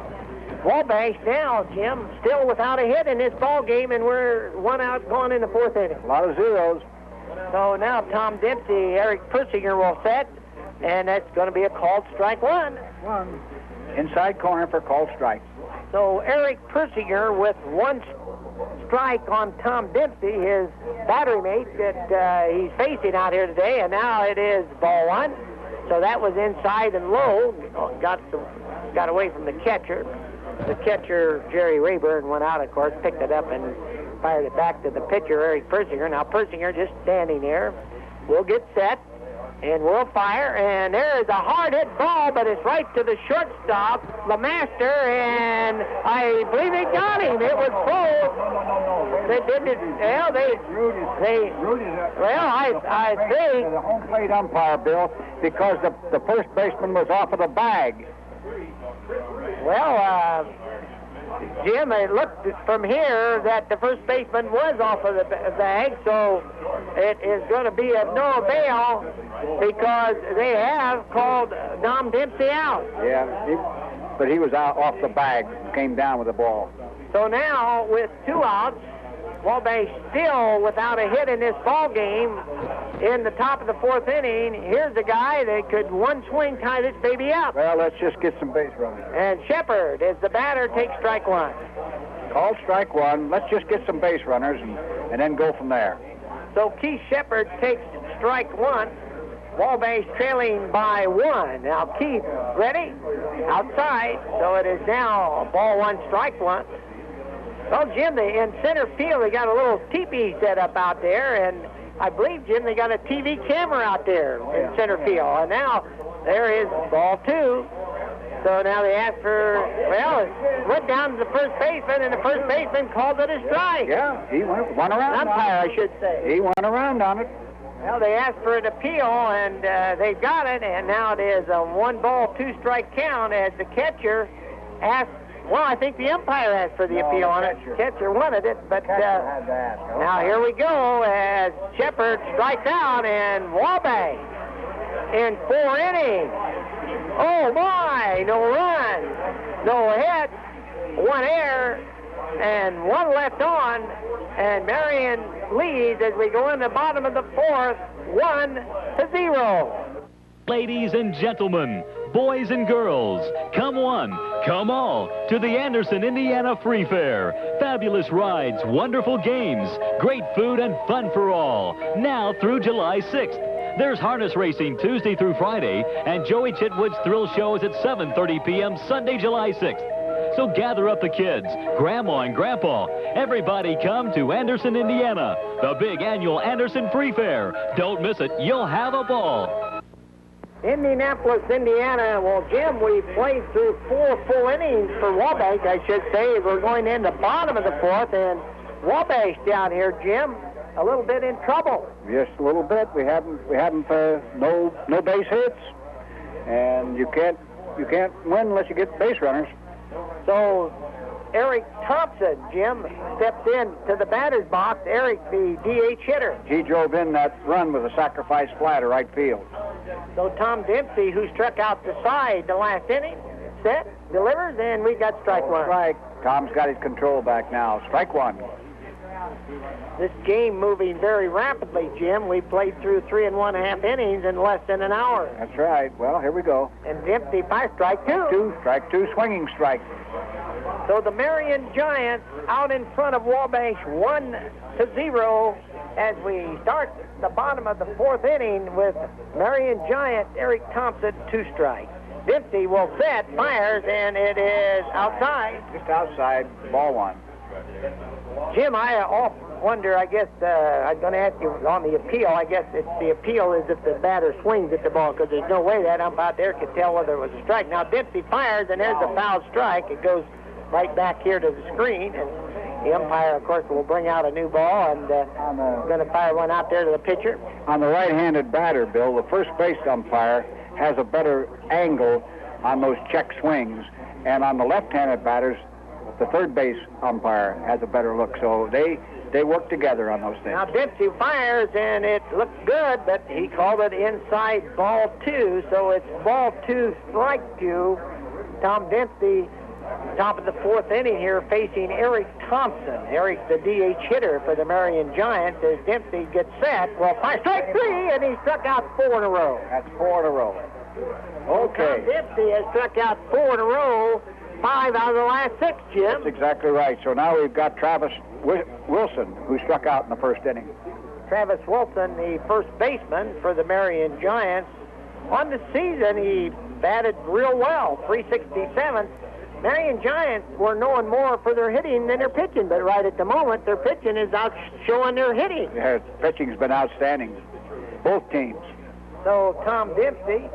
Wabash now, Jim, still without a hit in this ball game, and we're 1 out going in the 4th inning. A lot of zeros. So now Tom Dempsey, Eric Persinger will set, and that's going to be a called strike 1. Inside corner for called strike. So Eric Persinger with 1 strike on Tom Dempsey, his battery mate that he's facing out here today, and now it is ball 1. So that was inside and low, got away from the catcher. The catcher, Jerry Rayburn, went out, of course, picked it up and fired it back to the pitcher, Eric Persinger. Now Persinger just standing there. We'll get set, and we'll fire, and there is a hard-hit ball, but it's right to the shortstop, LeMaster, and I believe they got him. It was close. They didn't, I think. The home plate umpire, Bill, because the first baseman was off of the bag. Well, Jim, it looked from here that the first baseman was off of the bag, so it is going to be of no avail because they have called Tom Dempsey out. Yeah, but he was out off the bag, came down with the ball. So now, with 2 outs, Wabash still without a hit in this ball game. In the top of the 4th inning, here's a guy that could 1 swing tie this baby up. Well, let's just get some base running. And Shepard, as the batter, takes strike 1. Called strike 1. Let's just get some base runners and then go from there. So Keith Shepard takes strike 1. Wabash trailing by 1. Now Keith, ready? Outside. So it is now ball 1, strike 1. Well, Jim, in center field, they got a little teepee set up out there, and I believe, Jim, they got a TV camera out there in center field. And now there is ball 2. So now they ask for, well, it went down to the first baseman, and the first baseman called it a strike. Yeah, he went around. Umpire, I should say. He went around on it. Well, they asked for an appeal, and they got it, and now it is a 1-ball, 2-strike count as the catcher asked. Well, I think the umpire asked for the appeal on it. Catcher wanted it, but now here we go as Shepard strikes out, and Wabash in 4 innings. Oh, my, no run, no hit, 1 error, and 1 left on, and Marion leads as we go in the bottom of the 4th, 1-0. Ladies and gentlemen, boys and girls, come one, come all to the Anderson, Indiana Free Fair. Fabulous rides, wonderful games, great food and fun for all. Now through July 6th. There's harness racing Tuesday through Friday, and Joey Chitwood's thrill shows at 7:30 p.m. Sunday, July 6th. So gather up the kids, Grandma and Grandpa. Everybody come to Anderson, Indiana, the big annual Anderson Free Fair. Don't miss it. You'll have a ball. Indianapolis, Indiana. Well, Jim, we played through 4 full innings for Wabash, I should say. We're going in the bottom of the 4th, and Wabash down here, Jim, a little bit in trouble. Just a little bit. We haven't no base hits, and you can't win unless you get base runners. So Eric Thompson, Jim, stepped in to the batter's box. Eric, the DH hitter. He drove in that run with a sacrifice fly to right field. So Tom Dempsey, who struck out the side the last inning, set, delivers, and we got strike one. Strike. Tom's got his control back now. Strike one. This game moving very rapidly, Jim. We played through 3 1/2 innings in less than an hour. That's right. Well, here we go. And Dempsey by strike two. Strike two, swinging strike. So the Marion Giants out in front of Wabash 1-0 as we start the bottom of the 4th inning with Marion Giant Eric Thompson 2 strikes. Dempsey will set, fires, and it is outside. Just outside, ball 1. Jim, I often wonder, I guess, I'm going to ask you on the appeal. I guess the appeal is if the batter swings at the ball, because there's no way that umpire there could tell whether it was a strike. Now, Dempsey fires, and there's a foul strike. It goes right back here to the screen, and the umpire, of course, will bring out a new ball, and going to fire one out there to the pitcher. On the right-handed batter, Bill, the first base umpire has a better angle on those check swings, and on the left-handed batters, the third base umpire has a better look. So they work together on those things. Now Dempsey fires, and it looked good, but he called it inside ball 2, so it's ball 2, strike 2. Tom Dempsey, top of the 4th inning here, facing Eric Thompson. Eric, the DH hitter for the Marion Giants, as Dempsey gets set. Well, strike 3, and he struck out 4 in a row. That's 4 in a row. Okay. Tom Dempsey has struck out 4 in a row, 5 out of the last 6, Jim. That's exactly right. So now we've got Travis Wilson, who struck out in the 1st inning. Travis Wilson, the first baseman for the Marion Giants. On the season, he batted real well, 367. Marion Giants were known more for their hitting than their pitching, but right at the moment, their pitching is out showing their hitting. Yeah, pitching's been outstanding, both teams. So Tom Dempsey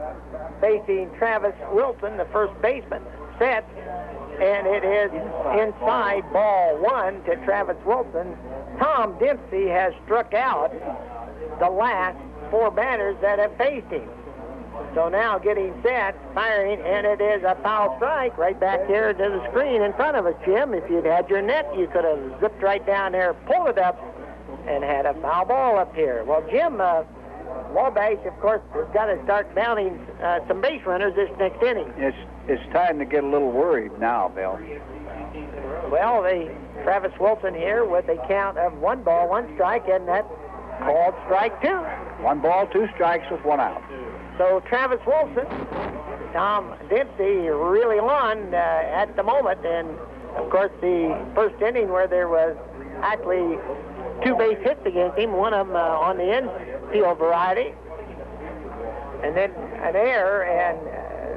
facing Travis Wilson, the first baseman, set, and it is inside ball 1 to Travis Wilson. Tom Dempsey has struck out the last 4 batters that have faced him. So now getting set, firing, and it is a foul strike right back here to the screen in front of us, Jim. If you'd had your net, you could have zipped right down there, pulled it up, and had a foul ball up here. Well, Jim, Wabash, of course, has got to start mounting some base runners this next inning. It's time to get a little worried now, Bill. Well, Travis Wilson here with a count of 1 ball, 1 strike, and that called strike 2. 1 ball, 2 strikes with 1 out. So Travis Wilson, Tom Dempsey really on at the moment, and of course the first inning where there was actually 2 base hits against him, one of them on the infield variety, and then an error, and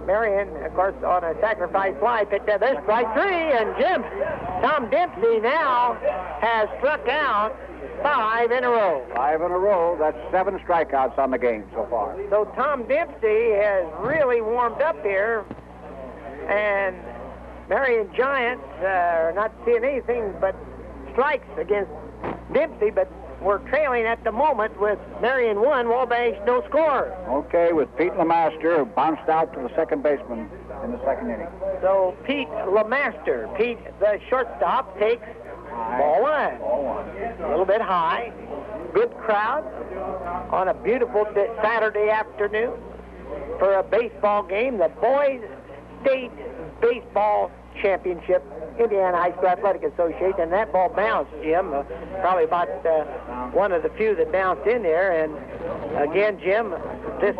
Marion, of course, on a sacrifice fly, picked up this strike 3, and Jim, Tom Dempsey now has struck out 5 in a row. 5 in a row. That's 7 strikeouts on the game so far. So Tom Dempsey has really warmed up here, and Marion Giants are not seeing anything but strikes against Dempsey, but we're trailing at the moment with Marion 1, Wabash no score. Okay, with Pete LeMaster, who bounced out to the second baseman in the 2nd inning. So Pete LeMaster, Pete the shortstop, takes ball 1. A little bit high. Good crowd on a beautiful Saturday afternoon for a baseball game, the Boys State Baseball Championship, Indiana High School Athletic Association. And that ball bounced, Jim, probably about one of the few that bounced in there. And again, Jim, this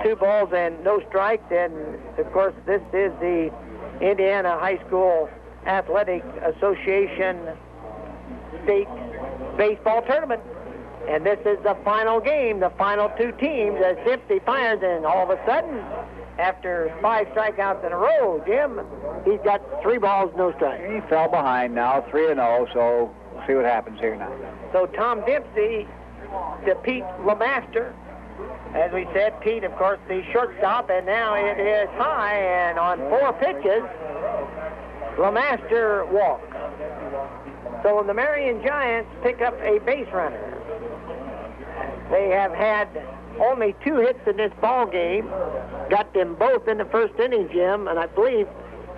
2 balls and no strikes. And of course, this is the Indiana High School Athletic Association State Baseball Tournament. And this is the final game, the final 2 teams, as Dempsey fires, and all of a sudden, after 5 strikeouts in a row, Jim, he's got 3 balls, no strikes. He fell behind now, 3-0, so we'll see what happens here now. So Tom Dempsey to Pete LeMaster, As we said, Pete, of course, the shortstop, and now it is high, and on 4 pitches, LeMaster walks. So the Marion Giants pick up a base runner. They have had only 2 hits in this ball game. Got them both in the first inning, Jim, and I believe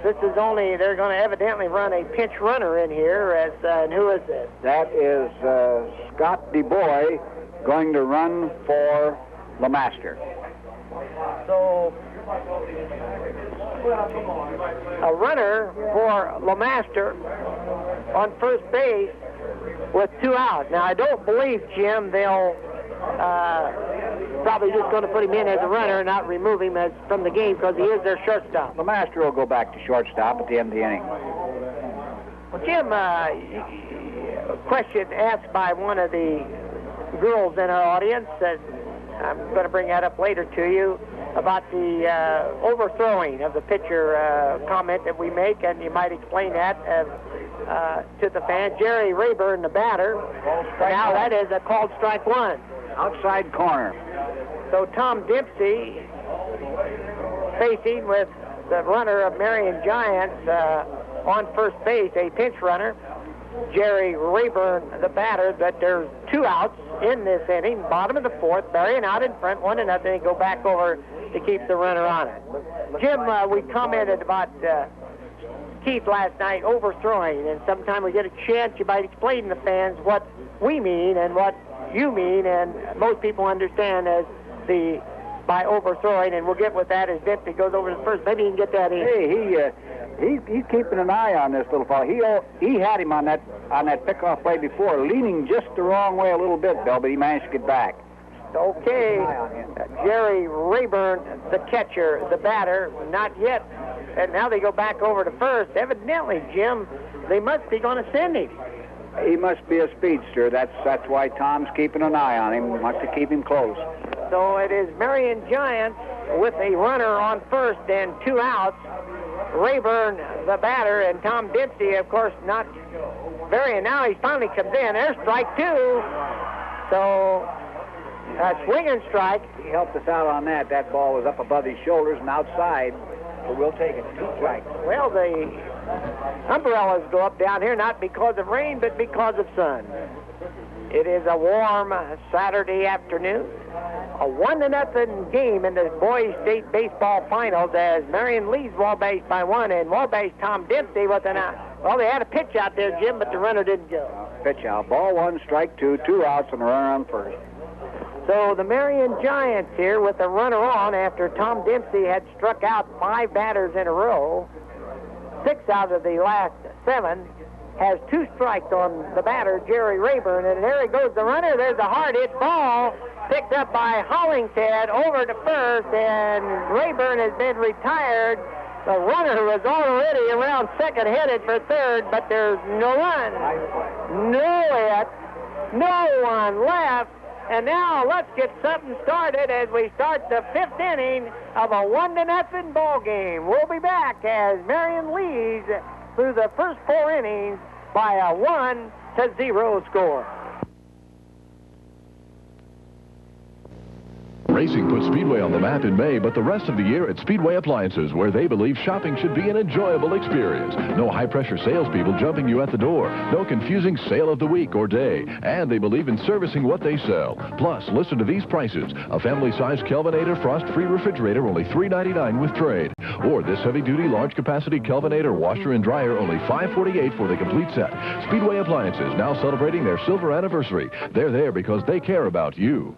this is only, they're going to evidently run a pinch runner in here. And who is this? That is Scott DeBoy going to run for LeMaster. So a runner for LeMaster on first base with 2 outs. Now, I don't believe, Jim, they'll probably just going to put him in as a runner and not remove him from the game because he is their shortstop. LeMaster will go back to shortstop at the end of the inning. Well, Jim, a question asked by one of the girls in our audience, that I'm going to bring that up later to you, about the overthrowing of the pitcher comment that we make, and you might explain that to the fans. Jerry Rayburn, the batter. Now that is a called strike 1. Outside corner. So Tom Dempsey facing with the runner of Marion Giants on first base, a pinch runner. Jerry Rayburn, the batter, but there's 2 outs in this inning, bottom of the 4th, Marion out in front, 1-0, go back over to keep the runner on it. Jim, we commented about Keith last night overthrowing, and sometime we get a chance, you might explain to the fans what we mean and what you mean, and most people understand as by overthrowing, and we'll get with that as Dempsey goes over to first. Maybe you can get that in. Hey, he's keeping an eye on this little fellow. He had him on that pickoff play before, leaning just the wrong way a little bit, Bill, but he managed to get back. Okay, Jerry Rayburn, the catcher, the batter, not yet. And now they go back over to first. Evidently, Jim, they must be going to send him. He must be a speedster. That's why Tom's keeping an eye on him. Wants to keep him close. So it is Marion Giants with a runner on first and 2 outs. Rayburn, the batter, and Tom Dempsey, of course, not very. And now he finally comes in. There's strike 2. So swing and strike. He helped us out on that. That ball was up above his shoulders and outside. So we'll take it. 2 strikes. Well, the umbrellas go up down here, not because of rain, but because of sun. It is a warm Saturday afternoon. A 1-0 game in the Boys State Baseball Finals as Marion leads Wabash by 1, and Wabash Tom Dempsey with an out. Well, they had a pitch out there, Jim, but the runner didn't go. Pitch out. Ball 1, strike 2, 2 outs, and a runner on first. So the Marion Giants here with a runner on after Tom Dempsey had struck out 5 batters in a row. 6 out of the last 7. Has 2 strikes on the batter, Jerry Rayburn, and there he goes, the runner. There's a hard-hit ball picked up by Hollinghead over to first, and Rayburn has been retired. The runner was already around second, headed for third, but there's no run, no hit, no one left. And now let's get something started as we start the 5th inning of a 1-0 ball game. We'll be back as Marion leads through the first 4 innings by a 1-0 score. Racing put Speedway on the map in May, but the rest of the year at Speedway Appliances, where they believe shopping should be an enjoyable experience. No high-pressure salespeople jumping you at the door. No confusing sale of the week or day. And they believe in servicing what they sell. Plus, listen to these prices. A family-size Kelvinator frost-free refrigerator, only $3.99 with trade. Or this heavy-duty large-capacity Kelvinator washer and dryer, only $5.48 for the complete set. Speedway Appliances, now celebrating their silver anniversary. They're there because they care about you.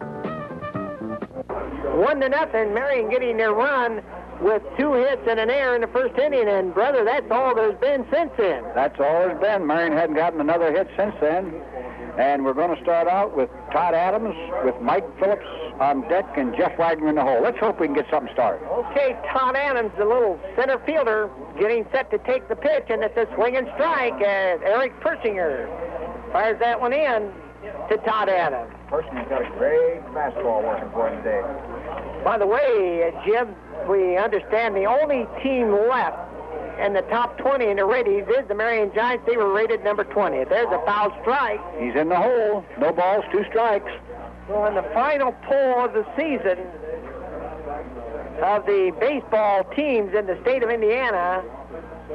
1-0, Marion getting their run with 2 hits and an error in the first inning, and brother, that's all there's been since then. That's all there's been. Marion hadn't gotten another hit since then. And we're going to start out with Todd Adams, with Mike Phillips on deck, and Jeff Wagner in the hole. Let's hope we can get something started. Okay, Todd Adams, the little center fielder, getting set to take the pitch, and it's a swing and strike as Eric Persinger fires that one in to Todd Adams. Persinger's got a great fastball working for him today. By the way, Jim, we understand the only team left in the top 20 in the ratings is the Marion Giants. They were rated number 20. There's a foul strike. He's in the hole. No balls, 2 strikes. Well, in the final poll of the season of the baseball teams in the state of Indiana,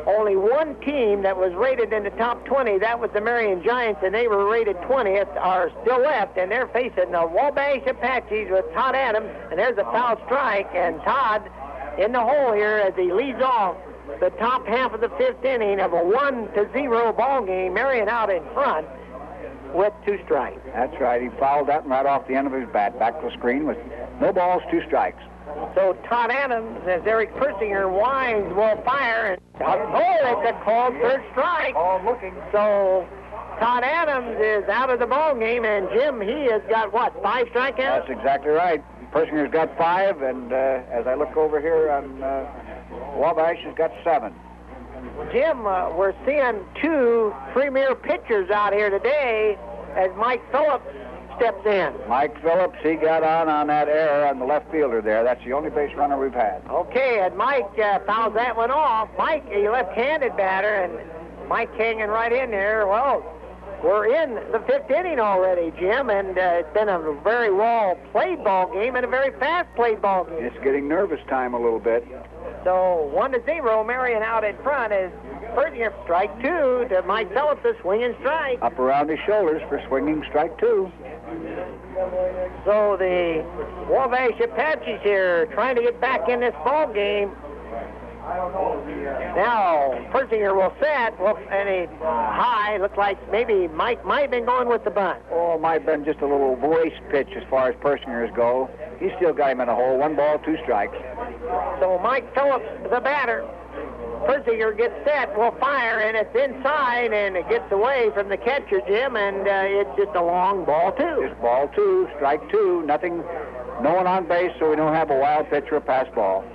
only one team that was rated in the top 20, that was the Marion Giants, and they were rated 20th, are still left, and they're facing the Wabash Apaches with Todd Adams, and there's a foul strike, and Todd in the hole here as he leads off the top half of the 5th inning of a 1-0 ball game. Marion out in front with 2 strikes. That's right. He fouled that right off the end of his bat, back to the screen with no balls, 2 strikes. So Todd Adams, as Eric Persinger winds, will fire. And it's a called 3rd strike. Looking. So Todd Adams is out of the ball game, and Jim, he has got, what, 5 strikeouts? That's exactly right. Persinger's got 5, and as I look over here on Wabash has got 7. Jim, we're seeing 2 premier pitchers out here today as Mike Phillips steps in. Mike Phillips, he got on that error on the left fielder there. That's the only base runner we've had. Okay, and Mike fouls that one off. Mike, a left-handed batter, and Mike hanging right in there. Well, we're in the 5th inning already, Jim, and it's been a very well-played ball game and a very fast-played ball game. It's getting nervous time a little bit. So 1-0, Marion out in front is Persinger, strike 2 to Mike Phillips, a swinging strike. Up around his shoulders for swinging strike 2. So the Wabash Apaches here trying to get back in this ball game. Now Persinger will set, and a high. Looks like maybe Mike might have been going with the bunt. Oh, might have been just a little voice pitch as far as Persinger's go. He still got him in a hole. 1 ball, 2 strikes. So Mike Phillips, the batter. Persinger gets set, will fire, and it's inside, and it gets away from the catcher, Jim, and it's just a long ball 2. Just ball 2, strike 2, nothing, no one on base, so we don't have a wild pitch or a pass ball.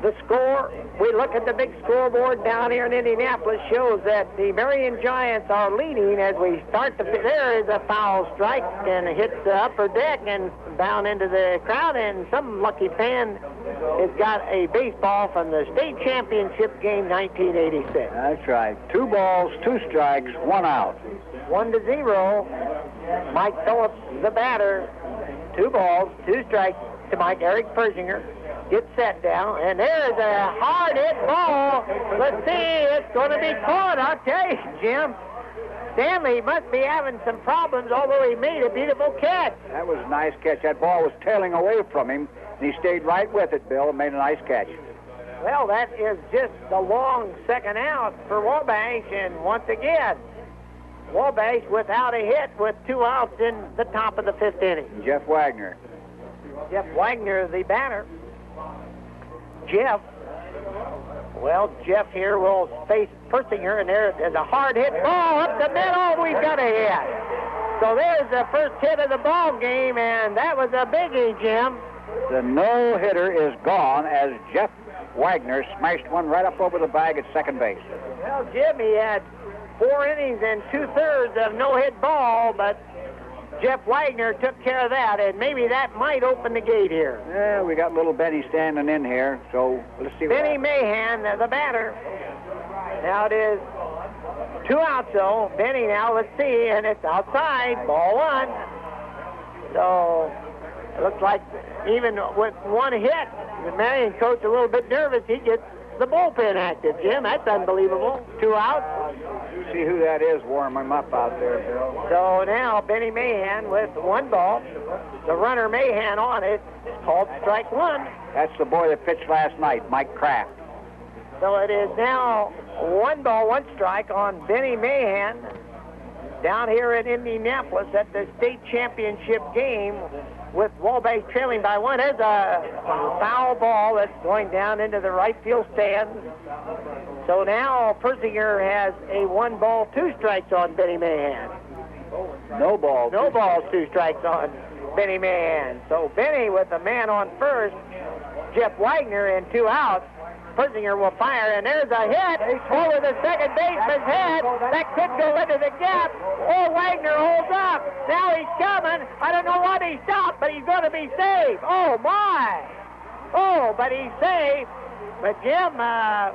The score, we look at the big scoreboard down here in Indianapolis, shows that the Marion Giants are leading as we start to, there is a foul strike, and it hits the upper deck and down into the crowd, and some lucky fan has got a baseball from the state championship game 1986. That's right. 2 balls, 2 strikes, 1 out. 1-0. Mike Phillips, the batter. 2 balls, 2 strikes to Eric Persinger. Gets set down, and there's a hard hit ball. Let's see, it's going to be caught. I'll tell you, Jim. Stanley must be having some problems, although he made a beautiful catch. That was a nice catch. That ball was tailing away from him, and he stayed right with it, Bill, and made a nice catch. Well, that is just the long second out for Wabash, and once again, Wabash without a hit with 2 outs in the top of the 5th inning. Jeff Wagner. Jeff Wagner, the batter. Jeff here will face Persinger, and there's a hard hit ball up the middle. We've got a hit. So there's the first hit of the ball game, and that was a biggie, Jim. The no-hitter is gone as Jeff Wagner smashed one right up over the bag at second base. Well, Jim, he had 4 innings and 2/3 of no-hit ball, but Jeff Wagner took care of that, and maybe that might open the gate here. Yeah, we got little Benny standing in here, so let's see. Benny Mahan, the batter. Now it is 2 outs, though. Benny now, let's see, and it's outside, ball 1. So it looks like even with 1 hit, the Marion coach a little bit nervous. He gets the bullpen active, Jim. That's unbelievable. 2 outs. See who that is warm him up out there, Bill. So now Benny Mahan with 1 ball. The runner Mahan on it, called strike 1. That's the boy that pitched last night, Mike Kraft. So it is now 1 ball, 1 strike on Benny Mahan down here in Indianapolis at the state championship game with Wabash trailing by 1. There's a foul ball that's going down into the right field stand. So now Persinger has a 1 ball, 2 strikes on Benny Mahan. No balls, 2 strikes on Benny Mahan. So Benny with a man on first, Jeff Wagner in 2 outs. Persinger will fire, and there's a hit over the second baseman's head. That could go into the gap. Oh, Wagner holds up. Now he's coming. I don't know what he stopped, but he's going to be safe. Oh, my. Oh, but he's safe. But, Jim, I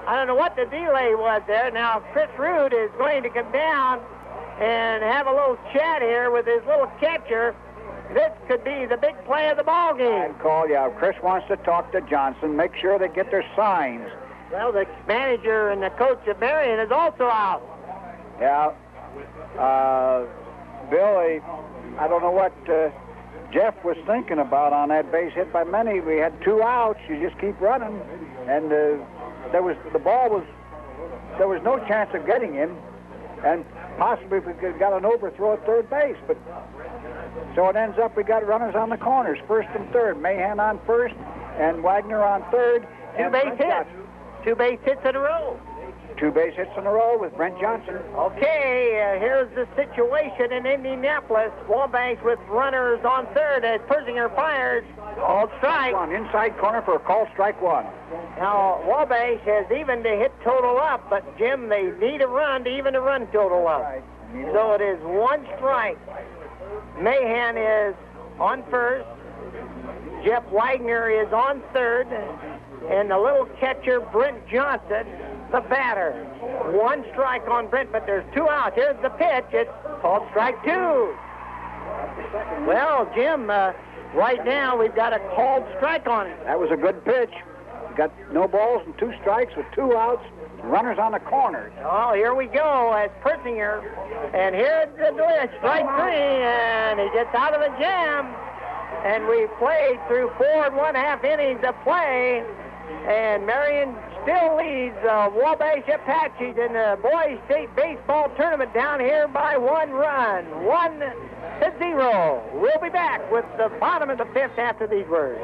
don't know what the delay was there. Now, Chris Root is going to come down and have a little chat here with his little catcher. This could be the big play of the ball game. I'd call you out. Chris wants to talk to Johnson. Make sure they get their signs. Well, the manager and the coach of Marion is also out. Yeah. Bill, I don't know what Jeff was thinking about on that base hit by Many. We had 2 outs. You just keep running, and there was no chance of getting him, and possibly we could have got an overthrow at third base. But so it ends up we got runners on the corners, first and third. Mahan on first, and Wagner on third. Two base hits. 2 base hits in a row. 2 base hits in a row with Brent Johnson. Okay, here's the situation in Indianapolis. Wabash with runners on third as Persinger fires. Called strike. Inside corner for a called strike 1. Now, Wabash has evened the hit total up, but, Jim, they need a run to even the run total up. Right. So it is 1 strike. Mahan is on first. Jeff Wagner is on third. And the little catcher, Brent Johnson, the batter. 1 strike on Brent, but there's 2 outs. Here's the pitch. It's called strike 2. Well, Jim, right now we've got a called strike on it. That was a good pitch. Got no balls and 2 strikes with 2 outs. Runners on the corners. Oh, here we go as Persinger. And here's the glitch, strike 3, and he gets out of a jam. And we played through 4 1/2 innings of play. And Marion still leads Wabash Apaches in the Boys State Baseball Tournament down here by 1 run, 1-0. We'll be back with the bottom of the 5th after these words.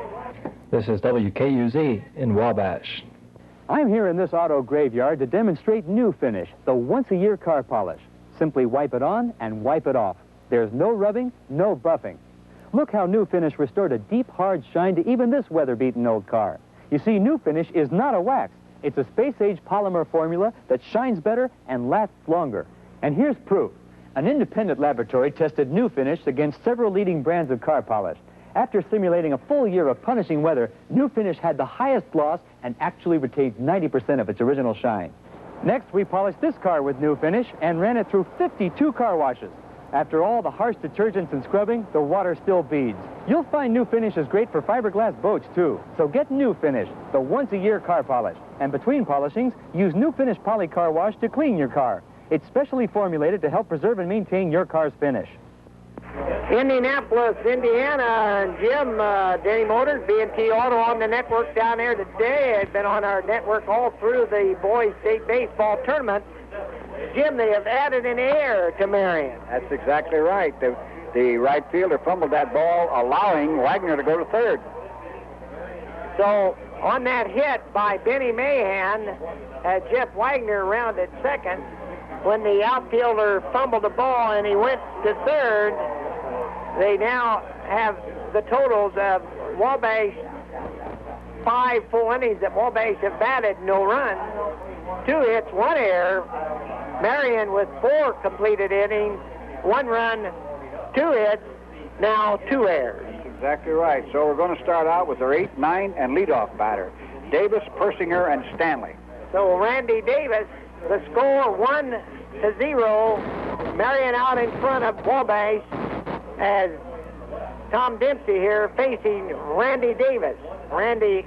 This is WKUZ in Wabash. I'm here in this auto graveyard to demonstrate New Finish, the once-a-year car polish. Simply wipe it on and wipe it off. There's no rubbing, no buffing. Look how New Finish restored a deep, hard shine to even this weather-beaten old car. You see, New Finish is not a wax. It's a space-age polymer formula that shines better and lasts longer. And here's proof. An independent laboratory tested New Finish against several leading brands of car polish. After simulating a full year of punishing weather, New Finish had the highest gloss and actually retained 90% of its original shine. Next, we polished this car with New Finish and ran it through 52 car washes. After all the harsh detergents and scrubbing, the water still beads. You'll find New Finish is great for fiberglass boats, too. So get New Finish, the once-a-year car polish. And between polishings, use New Finish Poly Car Wash to clean your car. It's specially formulated to help preserve and maintain your car's finish. Indianapolis, Indiana, and Jim, Denny Motors, B&T Auto on the network down there today. Has been on our network all through the Boys State Baseball Tournament. Jim, they have added an air to Marion. That's exactly right. The right fielder fumbled that ball, allowing Wagner to go to third. So on that hit by Benny Mahan, Jeff Wagner rounded second. When the outfielder fumbled the ball and he went to third, they now have the totals of Wabash, 5 full innings that Wabash have batted, no run, 2 hits, 1 error. Marion with 4 completed innings, 1 run, 2 hits, now 2 errors. That's exactly right. So we're going to start out with their 8, 9, and leadoff batter, Davis, Persinger, and Stanley. So Randy Davis, the score 1-0. Marion out in front of Wabash as Tom Dempsey here facing Randy Davis. Randy,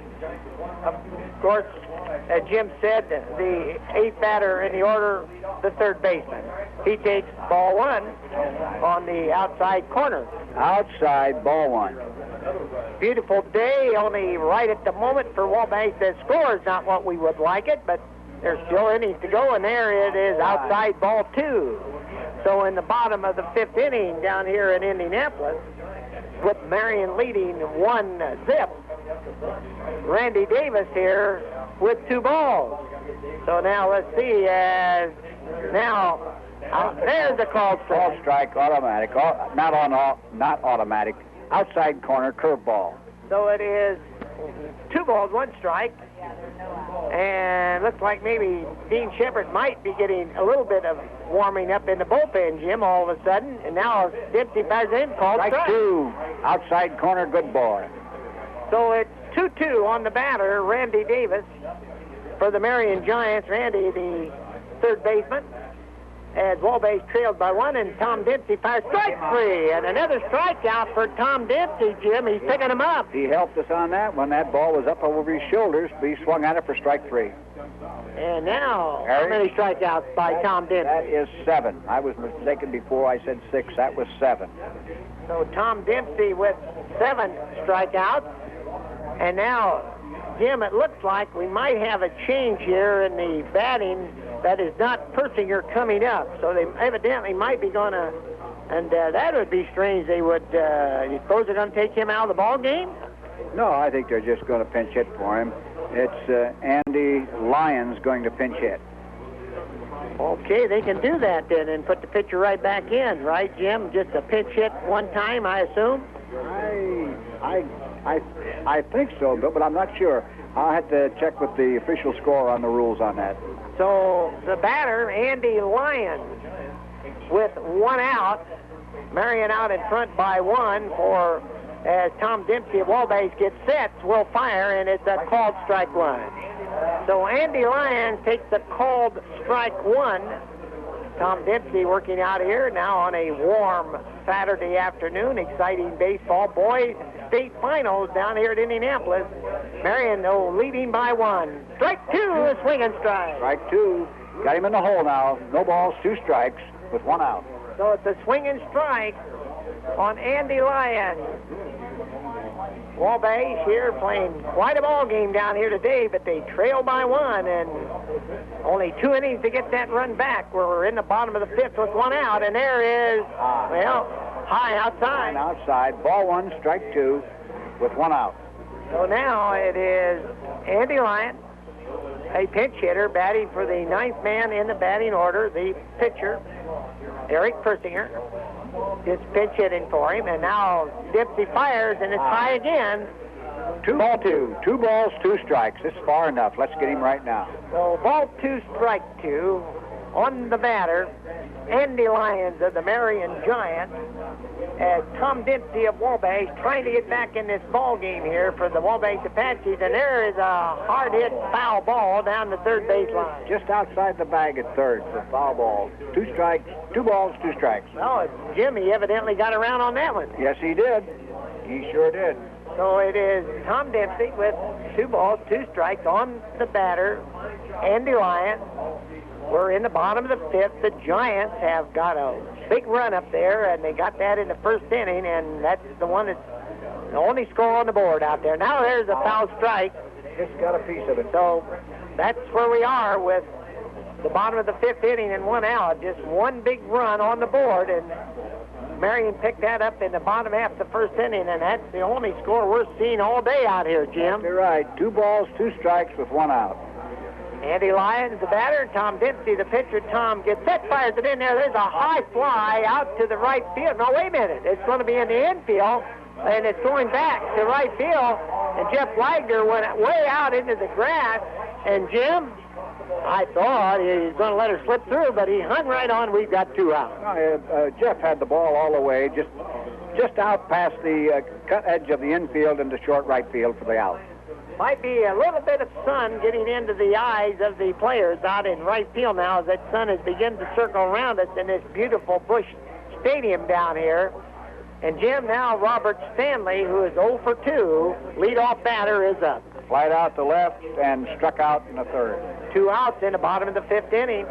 of course, as Jim said, the 8th batter in the order, the 3rd baseman. He takes ball 1 on the outside corner. Outside, ball 1. Beautiful day, only right at the moment for Wabash. The score is not what we would like it, but there's still innings to go, and there it is, outside ball 2. So in the bottom of the 5th inning down here in Indianapolis, with Marion leading 1-0, Randy Davis here with 2 balls. So now let's see, there's the called strike. Called strike, automatic, not automatic, outside corner, curveball. So it is 2 balls, 1 strike. And looks like maybe Dean Shepard might be getting a little bit of warming up in the bullpen, Jim, all of a sudden. And now Dempsey fires in, called strike. 2, outside corner, good boy. So it's 2-2 on the batter, Randy Davis, for the Marion Giants. Randy, the 3rd baseman. as Wabash trailed by 1, and Tom Dempsey fires strike 3. And another strikeout for Tom Dempsey, Jim. He's picking him up. He helped us on that when that ball was up over his shoulders, but he swung at it for strike 3. And now, how many strikeouts by Tom Dempsey? That is 7. I was mistaken before. I said 6. That was 7. So Tom Dempsey with 7 strikeouts. And now, Jim, it looks like we might have a change here in the batting. That is not Persinger coming up. So they evidently might be going to, and that would be strange. They would, you suppose they're going to take him out of the ball game? No, I think they're just going to pinch hit for him. It's Andy Lyons going to pinch hit. Okay, they can do that then and put the pitcher right back in, right, Jim? Just a pinch hit one time, I assume? I think so, Bill, but I'm not sure. I'll have to check with the official score on the rules on that. So the batter, Andy Lyons, with 1 out, Marion out in front by 1 for, as Tom Dempsey of Wabash gets set, will fire, and it's a called strike 1. So Andy Lyons takes the called strike 1. Tom Dempsey working out here now on a warm Saturday afternoon. Exciting baseball. Boys state finals down here at Indianapolis. Marion, though, leading by 1. Strike 2, a swinging strike. Strike 2. Got him in the hole now. No balls, 2 strikes with 1 out. So it's a swinging strike on Andy Lyons. Wabash here playing quite a ball game down here today, but they trail by 1, and only 2 innings to get that run back. We're in the bottom of the 5th with 1 out, and there is, well, high outside. Outside, ball 1, strike 2 with 1 out. So now it is Andy Lyons, a pinch hitter, batting for the 9th man in the batting order, the pitcher, Eric Persinger. Just pinch hitting for him, and now Dempsey fires, and it's high again. 2-2. 2 balls, 2 strikes. It's far enough. Let's get him right now. So ball 2, strike 2 on the batter, Andy Lyons of the Marion Giants, as Tom Dempsey of Wabash trying to get back in this ball game here for the Wabash Apaches, and there is a hard-hit foul ball down the third base line. Just outside the bag at third for foul ball. 2 strikes, 2 balls, 2 strikes. Well, Jimmy evidently got around on that one. Yes, he did. He sure did. So it is Tom Dempsey with 2 balls, 2 strikes on the batter, Andy Lyons. We're in the bottom of the 5th. The Giants have got a big run up there, and they got that in the first inning, and that's the one that's the only score on the board out there. Now there's a foul strike. Just got a piece of it. So that's where we are with the bottom of the 5th inning and 1 out. Just 1 big run on the board, and Marion picked that up in the bottom half of the first inning, and that's the only score we're seeing all day out here, Jim. You're right. 2 balls, 2 strikes with 1 out. Andy Lyons, the batter. Tom Dempsey, the pitcher. Tom gets set, fires it in there. There's a high fly out to the right field. No, wait a minute. It's going to be in the infield, and it's going back to right field. And Jeff Wagner went way out into the grass. And Jim, I thought he was going to let her slip through, but he hung right on. We've got 2 out. Jeff had the ball all the way, just out past the cut edge of the infield into short right field for the out. Might be a little bit of sun getting into the eyes of the players out in right field now as that sun is beginning to circle around us in this beautiful Busch Stadium down here. And Jim, now Robert Stanley, who is 0 for 2, leadoff batter, is up. Flied out to left and struck out in the 3rd. 2 outs in the bottom of the 5th inning.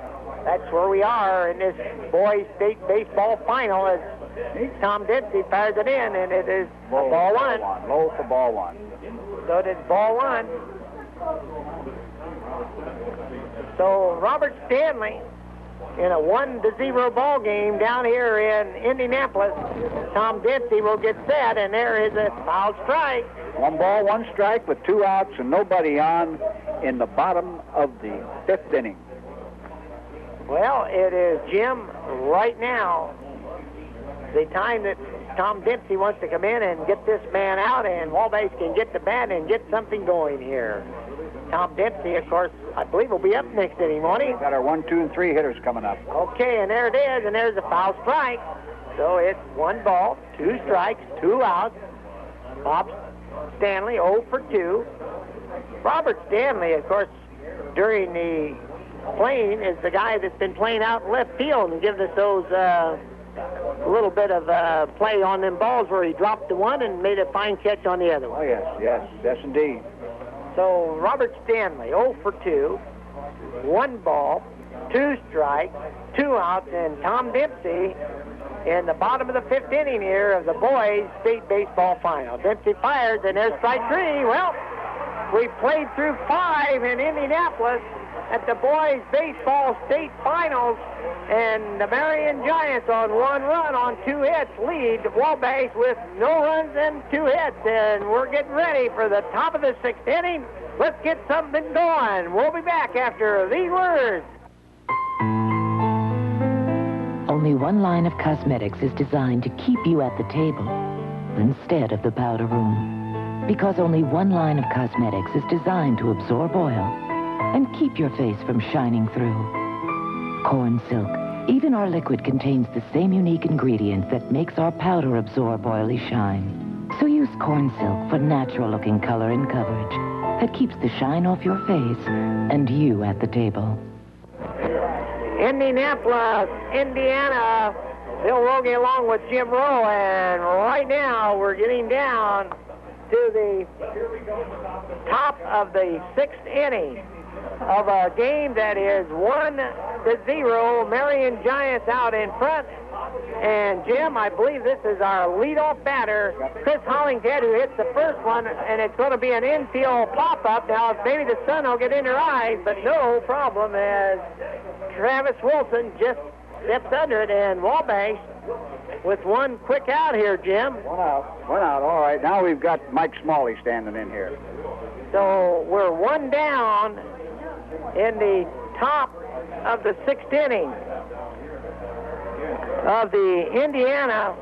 That's where we are in this boys state baseball final as Tom Dempsey fires it in, and it is ball 1. Low for ball 1. So it is ball 1. So Robert Stanley in a 1-0 ball game down here in Indianapolis. Tom Dempsey will get set, and there is a foul strike. 1 ball, 1 strike with 2 outs and nobody on in the bottom of the 5th inning. Well, it is, Jim, right now, the time that Tom Dempsey wants to come in and get this man out, and Wabash can get the bat and get something going here. Tom Dempsey, of course, I believe will be up next inning, won't he? Got our 1, 2, and 3 hitters coming up. Okay, and there it is, and there's a foul strike. So it's 1 ball, 2 strikes, 2 outs. Bob Stanley, 0 for 2. Robert Stanley, of course, during the playing is the guy that's been playing out in left field and giving us those a little bit of play on them balls where he dropped the one and made a fine catch on the other one. Oh, yes, indeed. So Robert Stanley, 0 for 2, 1 ball, 2 strikes, 2 outs, and Tom Dempsey in the bottom of the 5th inning here of the boys' state baseball final. Dempsey fires, and there's strike 3. Well, we played through 5 in Indianapolis at the boys' baseball state finals, and the Marion Giants on 1 run on 2 hits lead Wabash with no runs and 2 hits, and we're getting ready for the top of the 6th inning. Let's get something going. We'll be back after these words. Only one line of cosmetics is designed to keep you at the table instead of the powder room. Because only one line of cosmetics is designed to absorb oil and keep your face from shining through. Corn Silk. Even our liquid contains the same unique ingredient that makes our powder absorb oily shine. So use Corn Silk for natural-looking color and coverage that keeps the shine off your face and you at the table. Indianapolis, Indiana. Bill Rogie along with Jim Rowe, and right now we're getting down to the top of the 6th inning of a game that is 1-0. Marion Giants out in front. And Jim, I believe this is our leadoff batter, Chris Hollingshead, who hits the first one, and it's going to be an infield pop-up. Now, maybe the sun will get in her eyes, but no problem as Travis Wilson just steps under it, and Wabash with 1 quick out here, Jim. 1 out. All right, now we've got Mike Smalley standing in here. So we're 1 down in the top of the 6th inning of the Indiana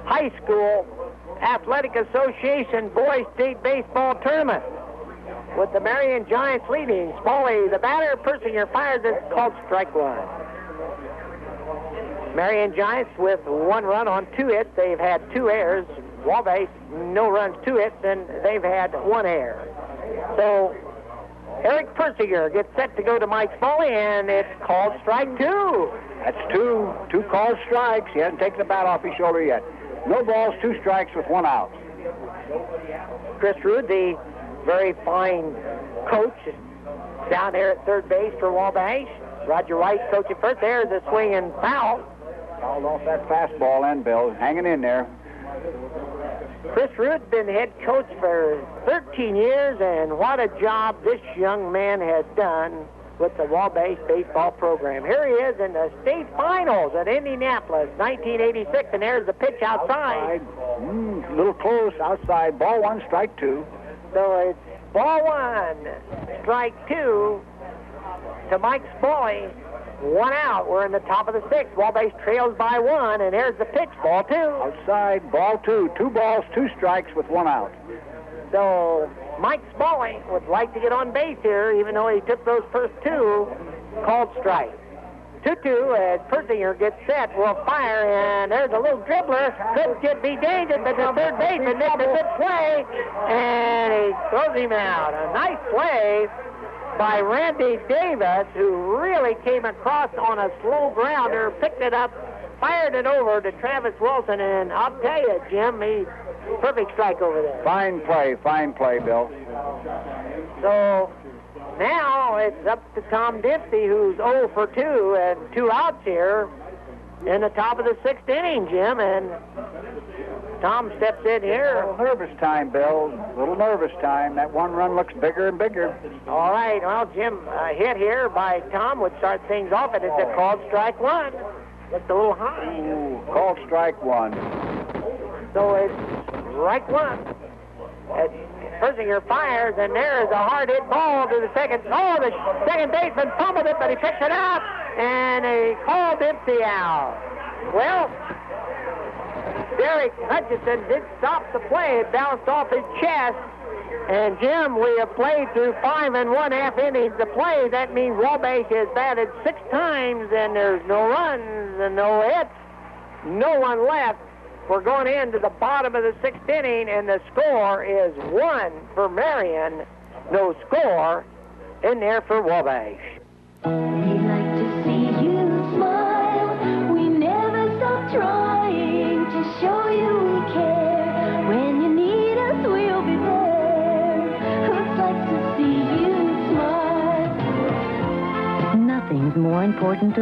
High School Athletic Association Boys State Baseball Tournament, with the Marion Giants leading. Smalley, the batter, Persinger fires. It's called strike 1. Marion Giants with 1 run on 2 hits. They've had 2 errors. Wabash, no runs, 2 hits, and they've had 1 error. So Eric Persinger gets set to go to Mike Smalley, and it's called strike 2. That's two called strikes. He hasn't taken the bat off his shoulder yet. No balls, 2 strikes with 1 out. Chris Rude, the very fine coach, down there at third base for Wabash. Roger White coaching first. There's a swing and foul. Fouled off that fastball end, Bill. Hanging in there. Chris Root been head coach for 13 years, and what a job this young man has done with the Wabash baseball program. Here he is in the state finals at Indianapolis, 1986, and there's the pitch outside. A little close, outside. Ball 1, strike 2. So it's ball 1, strike 2 to Mike Smalley. 1 out. We're in the top of the 6th. Wabash trails by 1, and there's the pitch, ball 2. Outside, ball 2. 2 balls, 2 strikes with 1 out. So Mike Smalley would like to get on base here, even though he took those first 2, called strike. 2-2 as Persinger gets set, will fire, and there's a little dribbler. Could be dangerous, but the third baseman makes a good play, and he throws him out. A nice play by Randy Davis, who really came across on a slow grounder, picked it up, fired it over to Travis Wilson, and I'll tell you, Jim, he's perfect strike over there. Fine play, Bill. So now it's up to Tom Dempsey, who's 0 for 2 and 2 outs here in the top of the 6th inning, Jim, and Tom steps in here. A little nervous time, Bill. A little nervous time. That 1 run looks bigger and bigger. All right, well, Jim, a hit here by Tom would start things off, and it's a called strike 1. Looks a little high. Ooh, called strike 1. So it's strike 1. As Persinger fires, and there is a hard hit ball to the second. Oh, the second baseman fumbled it, but he picks it up, and he called Dempsey out. Well, Derek Hutchison did stop the play. It bounced off his chest. And, Jim, we have played through 5 1/2 innings to play. That means Wabash has batted 6 times, and there's no runs and no hits. No one left. We're going into the bottom of the 6th inning, and the score is 1 for Marion. No score in there for Wabash.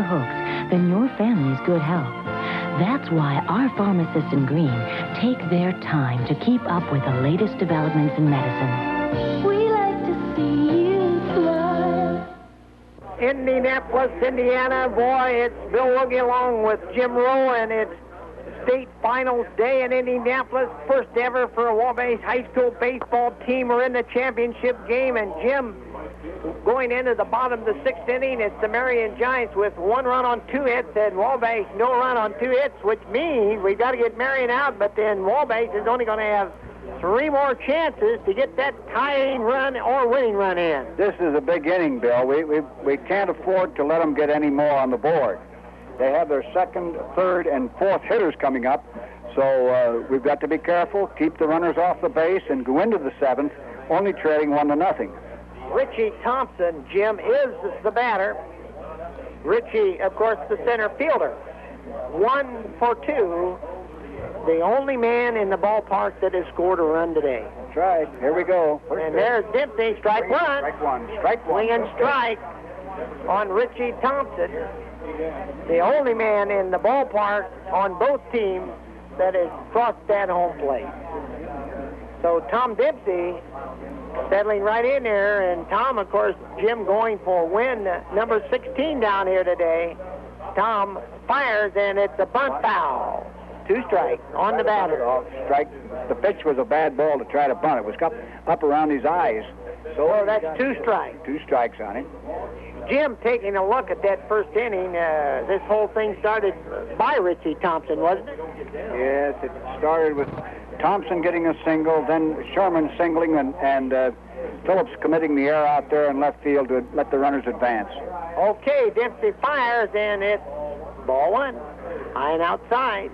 your hooks than your family's good health. That's why our pharmacists in green take their time to keep up with the latest developments in medicine. We like to see you smile. Indianapolis, Indiana. Boy, it's Bill Woogie along with Jim Rowe, and it's state finals day in Indianapolis. First ever for a Wabash High School baseball team. We're in the championship game, and Jim, going into the bottom of the sixth inning, it's the Marion Giants with 1 run on 2 hits, and Wabash no run on 2 hits, which means we've got to get Marion out, but then Wabash is only going to have 3 more chances to get that tying run or winning run in. This is a big inning, Bill. We can't afford to let them get any more on the board. They have their second, third, and fourth hitters coming up, so we've got to be careful, keep the runners off the base, and go into the 7th, only trailing 1-0. Richie Thompson, Jim, is the batter. Richie, of course, the center fielder. 1 for 2. The only man in the ballpark that has scored a run today. That's right. Here we go. And there's Dempsey, strike one. Strike one. Strike one. Swing and strike on Richie Thompson. The only man in the ballpark on both teams that has crossed that home plate. So Tom Dempsey settling right in there, and Tom, of course, Jim going for win number 16 down here today. Tom fires, and it's a bunt foul. 2 strikes on the batter. Strike. The pitch was a bad ball to try to bunt. It was up around his eyes. So that's 2 strikes. 2 strikes on it. Jim, taking a look at that first inning, this whole thing started by Richie Thompson, wasn't it? Yes, it started with Thompson getting a single, then Sherman singling, and Phillips committing the error out there in left field to let the runners advance. Okay, Dempsey fires, and it's ball 1. High and outside.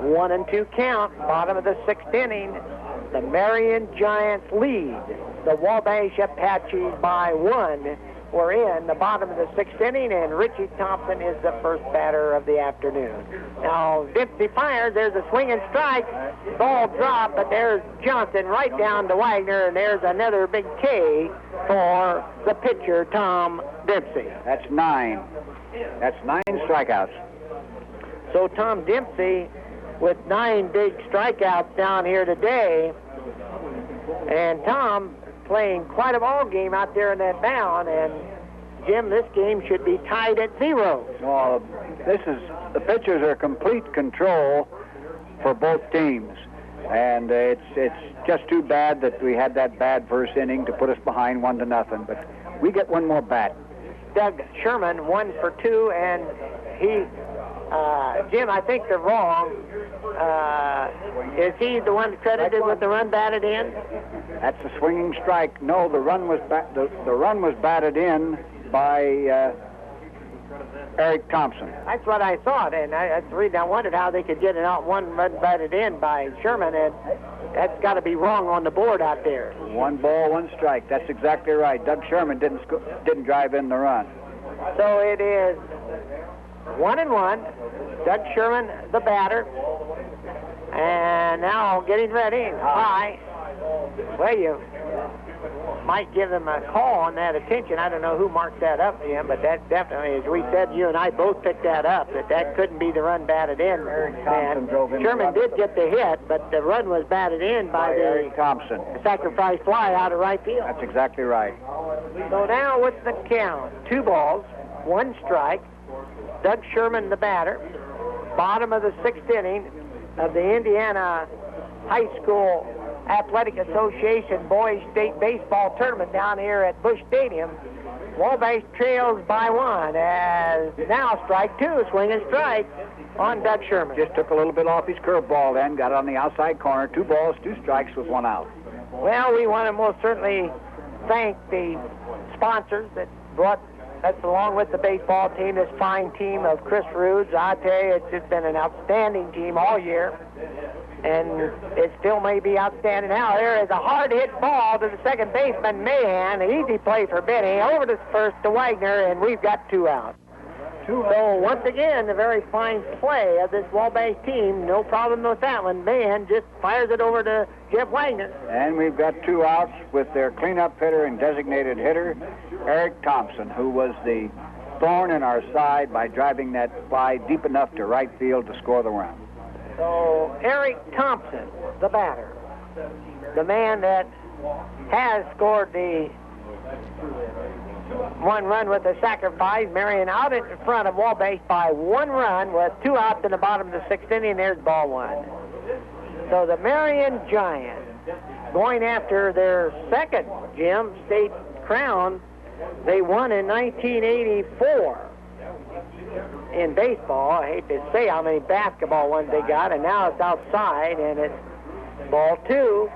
1-2 count, bottom of the 6th inning. The Marion Giants lead the Wabash Apaches by 1. We're in the bottom of the 6th inning, and Richie Thompson is the first batter of the afternoon. Now, Dempsey fires. There's a swing and strike. Ball dropped, but there's Johnson right down to Wagner, and there's another big K for the pitcher, Tom Dempsey. That's 9. That's 9 strikeouts. So Tom Dempsey with 9 big strikeouts down here today, and Tom playing quite a ball game out there in that mound, and Jim, this game should be tied at 0. Oh, the pitchers are complete control for both teams, and it's just too bad that we had that bad first inning to put us behind 1-0, but we get one more bat. Doug Sherman, 1 for 2, and he, Jim, I think they're wrong. Is he the one credited with the run batted in? That's a swinging strike. No, the run was batted in by Eric Thompson. That's what I thought, and that's the reason I wondered how they could get one run batted in by Sherman, and that's got to be wrong on the board out there. 1 ball, 1 strike. That's exactly right. Doug Sherman didn't drive in the run. So it is 1-1. Doug Sherman, the batter, and now getting ready. High. Well, you might give them a call on that attention. I don't know who marked that up for him, but that definitely, as we said, you and I both picked that up, that couldn't be the run batted in. And Sherman did get the hit, but the run was batted in by Eric Thompson. Sacrifice fly out of right field. That's exactly right. So now what's the count? 2 balls, 1 strike. Doug Sherman, the batter. Bottom of the 6th inning of the Indiana High School Athletic Association Boys State Baseball Tournament down here at Busch Stadium. Wabash trails by 1 as now strike 2, swing and strike on Doug Sherman. Just took a little bit off his curveball then, got it on the outside corner. 2 balls, 2 strikes with 1 out. Well, we want to most certainly thank the sponsors that brought us along with the baseball team, this fine team of Chris Roods. I tell you, it's just been an outstanding team all year. And it still may be outstanding now. There is a hard-hit ball to the second baseman, Mahan. An easy play for Benny. Over to first to Wagner, and we've got 2 out. So once again, a very fine play of this Wabash team. No problem with that one. Mahan just fires it over to Jeff Wagner. And we've got 2 outs with their cleanup hitter and designated hitter, Eric Thompson, who was the thorn in our side by driving that fly deep enough to right field to score the run. So Eric Thompson, the batter, the man that has scored the one run with a sacrifice. Marion out in front of Wabash by 1 run with 2 outs in the bottom of the 6th inning. There's ball 1. So the Marion Giants going after their second, Jim, state crown. They won in 1984 in baseball. I hate to say how many basketball ones they got, and now it's outside, and it's ball 2.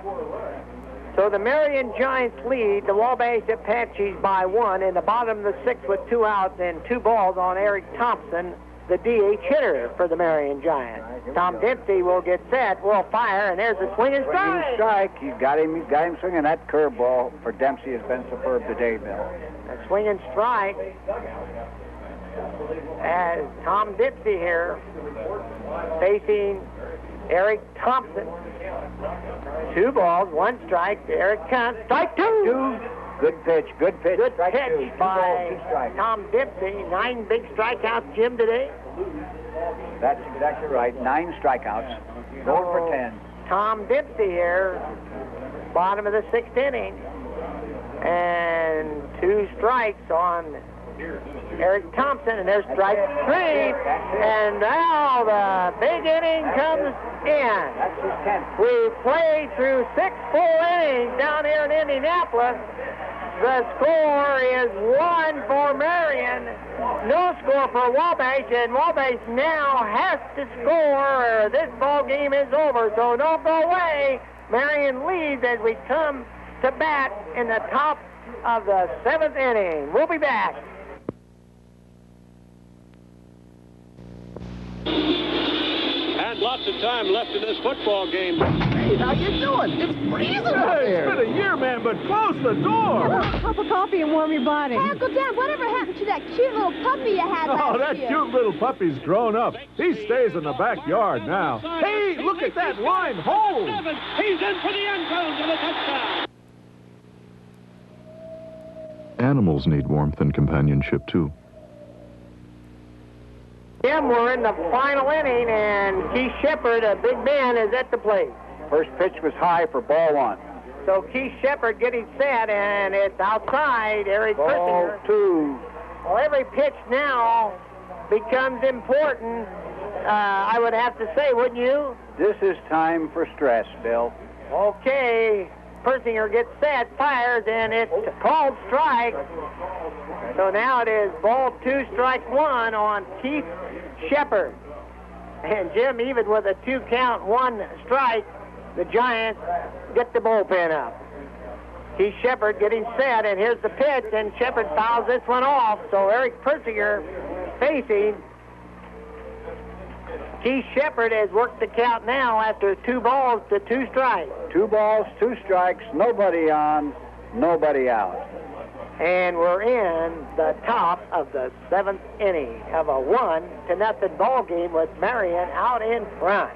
So the Marion Giants lead the Wabash Apaches by 1 in the bottom of the 6th with 2 outs and 2 balls on Eric Thompson, the DH hitter for the Marion Giants. Tom Dempsey will get set, will fire, and there's a swinging strike. He's got him swinging. That curveball for Dempsey has been superb today, Bill. A swinging strike as Tom Dempsey here facing Eric Thompson. 2 balls, 1 strike to Eric Thompson. Strike 2. Good pitch. Good pitch by Tom Dempsey. 9 big strikeouts, Jim, today. That's exactly right. 9 strikeouts. Going for 10. Tom Dempsey here, bottom of the 6th inning. And 2 strikes on Eric Thompson, and there's strike 3. And now the big inning comes in. That's his 10th. We played through 6 full innings down here in Indianapolis. The score is 1 for Marion, no score for Wabash, and Wabash now has to score or this ball game is over, so don't go away. Marion leads as we come to bat in the top of the 7th inning. We'll be back. And lots of time left in this football game. Hey, how you doing? It's freezing out here. It's been a year, man, but close the door. Come on, cup of coffee and warm your body. Hey, Uncle Dan, whatever happened to that cute little puppy you had last year? Oh, that cute little puppy's grown up. He stays in the backyard now. Hey, look at that line hold. He's in for the end zone for the touchdown. Animals need warmth and companionship, too. Jim, we're in the final inning, and Keith Shepard, a big man, is at the plate. First pitch was high for ball 1. So Keith Shepard getting set, and it's outside. Eric Ball 2. Well, every pitch now becomes important, I would have to say, wouldn't you? This is time for stress, Bill. Okay. Persinger gets set, fires, and it's called strike. So now it is ball 2, strike 1 on Keith Shepard. And Jim, even with a 2 count, 1 strike, the Giants get the bullpen up. Keith Shepard getting set, and here's the pitch, and Shepard fouls this one off. So Eric Persinger facing Keith Shepard has worked the count now after 2 balls to 2 strikes. 2 balls, 2 strikes, nobody on, nobody out. And we're in the top of the 7th inning of a 1-0 ball game with Marion out in front.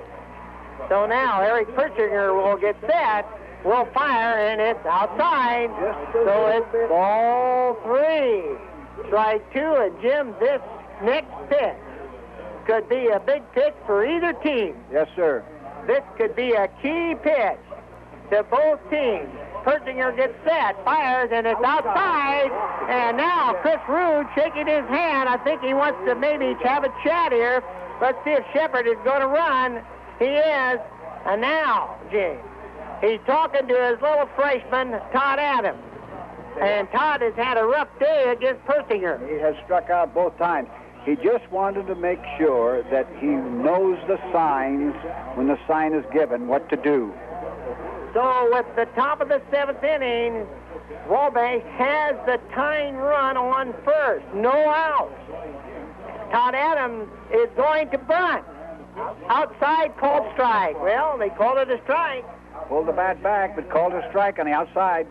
So now Eric Persinger will get set, will fire, and it's outside. So it's ball 3, strike 2, and Jim, this next pitch could be a big pitch for either team. Yes, sir. This could be a key pitch to both teams. Persinger gets set, fires, and it's outside. And now Chris Rude shaking his hand. I think he wants to maybe have a chat here. Let's see if Shepard is going to run. He is. And now, James, he's talking to his little freshman, Todd Adams. And Todd has had a rough day against Persinger. He has struck out both times. He just wanted to make sure that he knows the signs when the sign is given, what to do. So with the top of the 7th inning, Wabash has the tying run on first. No outs. Todd Adams is going to bunt. Outside called strike. Well, they called it a strike. Pulled the bat back, but called a strike on the outside.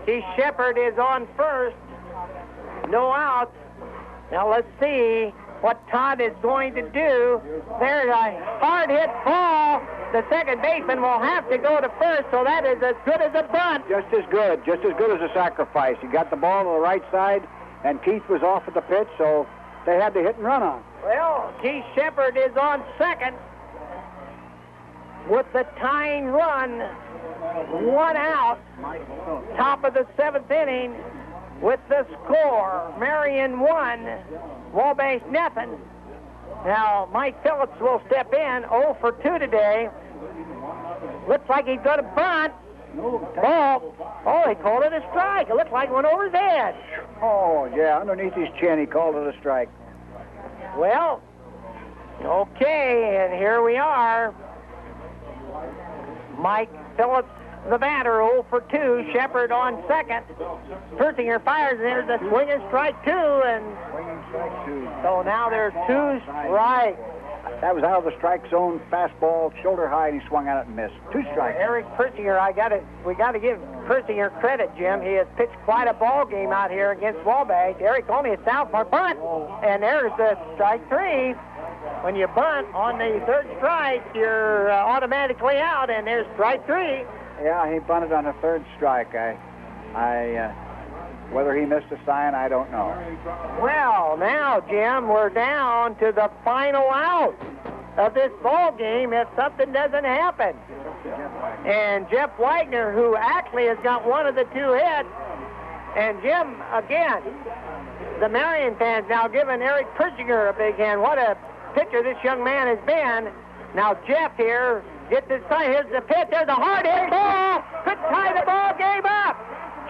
Keith Shepard is on first. No outs. Now let's see what Todd is going to do. There's a hard hit ball. The second baseman will have to go to first, so that is as good as a bunt. Just as good as a sacrifice. He got the ball to the right side. and Keith was off at the pitch, so they had to hit and run on. Well, Keith Shepard is on second with the tying run, 1 out, top of the 7th inning with the score, Marion 1, Wabash nothing. Now, Mike Phillips will step in, 0 for 2 today. Looks like he's going to bunt. Ball. Oh, he called it a strike. It looked like it went over his head. Oh, yeah, underneath his chin, he called it a strike. Well, okay, and here we are. Mike Phillips, the batter, 0 for 2. Shepard on second. Persinger fires, and there's a swinging strike 2, and so now there's 2 strikes. That was out of the strike zone, fastball, shoulder high, and he swung at it and missed. 2 strikes. Eric Persinger, we got to give Persinger credit, Jim. He has pitched quite a ball game out here against Wabash. Eric only a south for bunt, and there's the strike 3. When you bunt on the 3rd strike, you're automatically out, and there's strike 3. Yeah, he bunted on the 3rd strike. Whether he missed a sign, I don't know. Well, now, Jim, we're down to the final out of this ball game if something doesn't happen. And Jeff Wagner, who actually has got one of the 2 hits, and Jim, again, the Marion fans now giving Eric Persinger a big hand. What a pitcher this young man has been. Now, Jeff here gets his sign. Here's the pitch. There's a hard hit ball. Could tie the ball game up.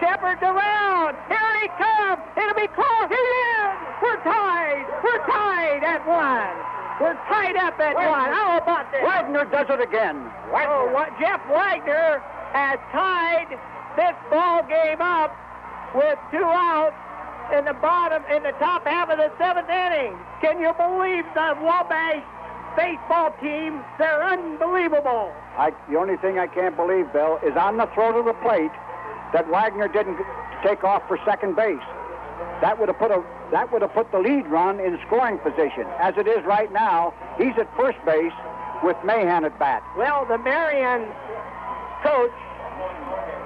Shepard's around. Here he comes. It'll be close. He is. We're tied. We're tied at 1. We're tied up at 1. How about this? Wagner does it again. Jeff Wagner has tied this ball game up with 2 outs in the top half of the 7th inning. Can you believe the Wabash baseball team? They're unbelievable. The only thing I can't believe, Bill, is on the throw to the plate that Wagner didn't take off for second base. That would have put the lead run in scoring position. As it is right now, he's at first base with Mahan at bat. Well, the Marion coach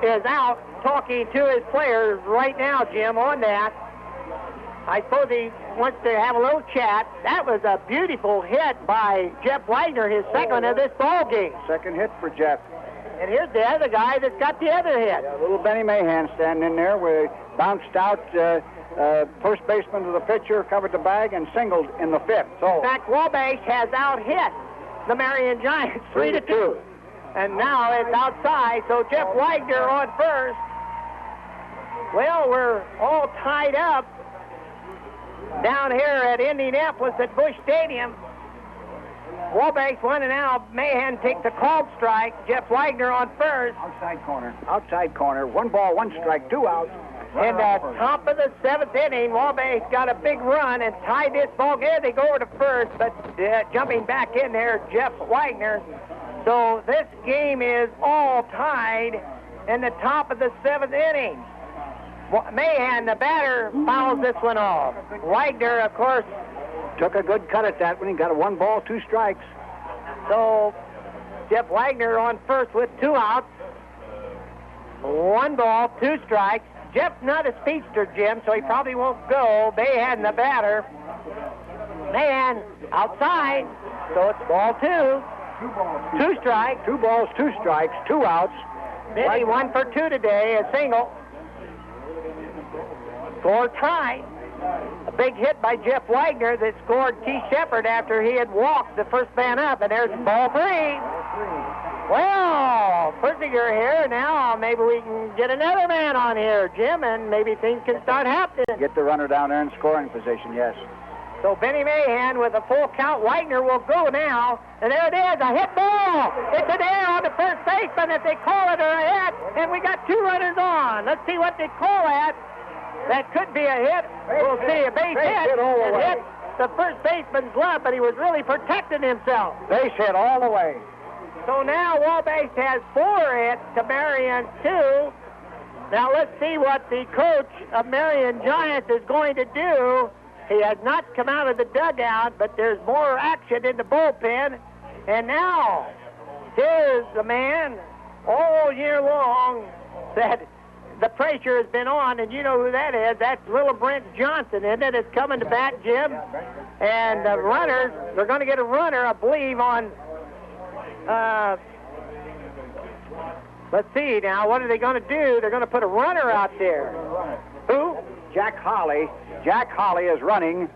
is out talking to his players right now, Jim, on that. I suppose he wants to have a little chat. That was a beautiful hit by Jeff Wagner, his second of this ball game. Second hit for Jeff. And here's the other guy that's got the other hit. Yeah, little Benny Mahan standing in there where he bounced out first baseman to the pitcher, covered the bag, and singled in the 5th. So, in fact, Wabash has out-hit the Marion Giants 3-2. And now it's outside, so Jeff Wagner on first. Well, we're all tied up down here at Indianapolis at Busch Stadium. Wabash 1 and out. Mahan takes the called strike. Jeff Wagner on first. Outside corner. Outside corner. 1 ball, 1 strike, 2 outs. In the top of the 7th inning, Wabash got a big run and tied this ball game. They go over to first, but jumping back in there, Jeff Wagner. So this game is all tied in the top of the 7th inning. Mahan, the batter, fouls this one off. Wagner, of course, took a good cut at that when he got a 1 ball, 2 strikes. So Jeff Wagner on first with 2 outs. 1 ball, 2 strikes. Jeff's not a speedster, Jim, so he probably won't go. Mahan, the batter. Mahan outside, so it's ball 2. 2 strikes. 2 balls, 2 strikes, 2 outs. Benny 1 for 2 today, a single. Score tied. A big hit by Jeff Wagner that scored Keith Shepard after he had walked the first man up, and there's ball 3. Well, Persinger here now. Maybe we can get another man on here, Jim, and maybe things can start happening. Get the runner down there in scoring position, yes. So Benny Mahan with a full count. Wagner will go now, and there it is, a hit ball. It's an error on the first baseman if they call it a hit, and we got 2 runners on. Let's see what they call that. That could be a hit. We'll see. A base hit. It hit the first baseman's glove, but he was really protecting himself. Base hit all the way. So now Wabash has 4 hits to Marion 2. Now let's see what the coach of Marion Giants is going to do. He has not come out of the dugout, but there's more action in the bullpen. And now, here's the man all year long that the pressure has been on, and you know who that is. That's little Brent Johnson, isn't it? It's coming to bat, Jim. And the runners, they're going to get a runner, I believe, on, let's see now, what are they going to do? They're going to put a runner out there. Who? Jack Holley. Jack Holley is running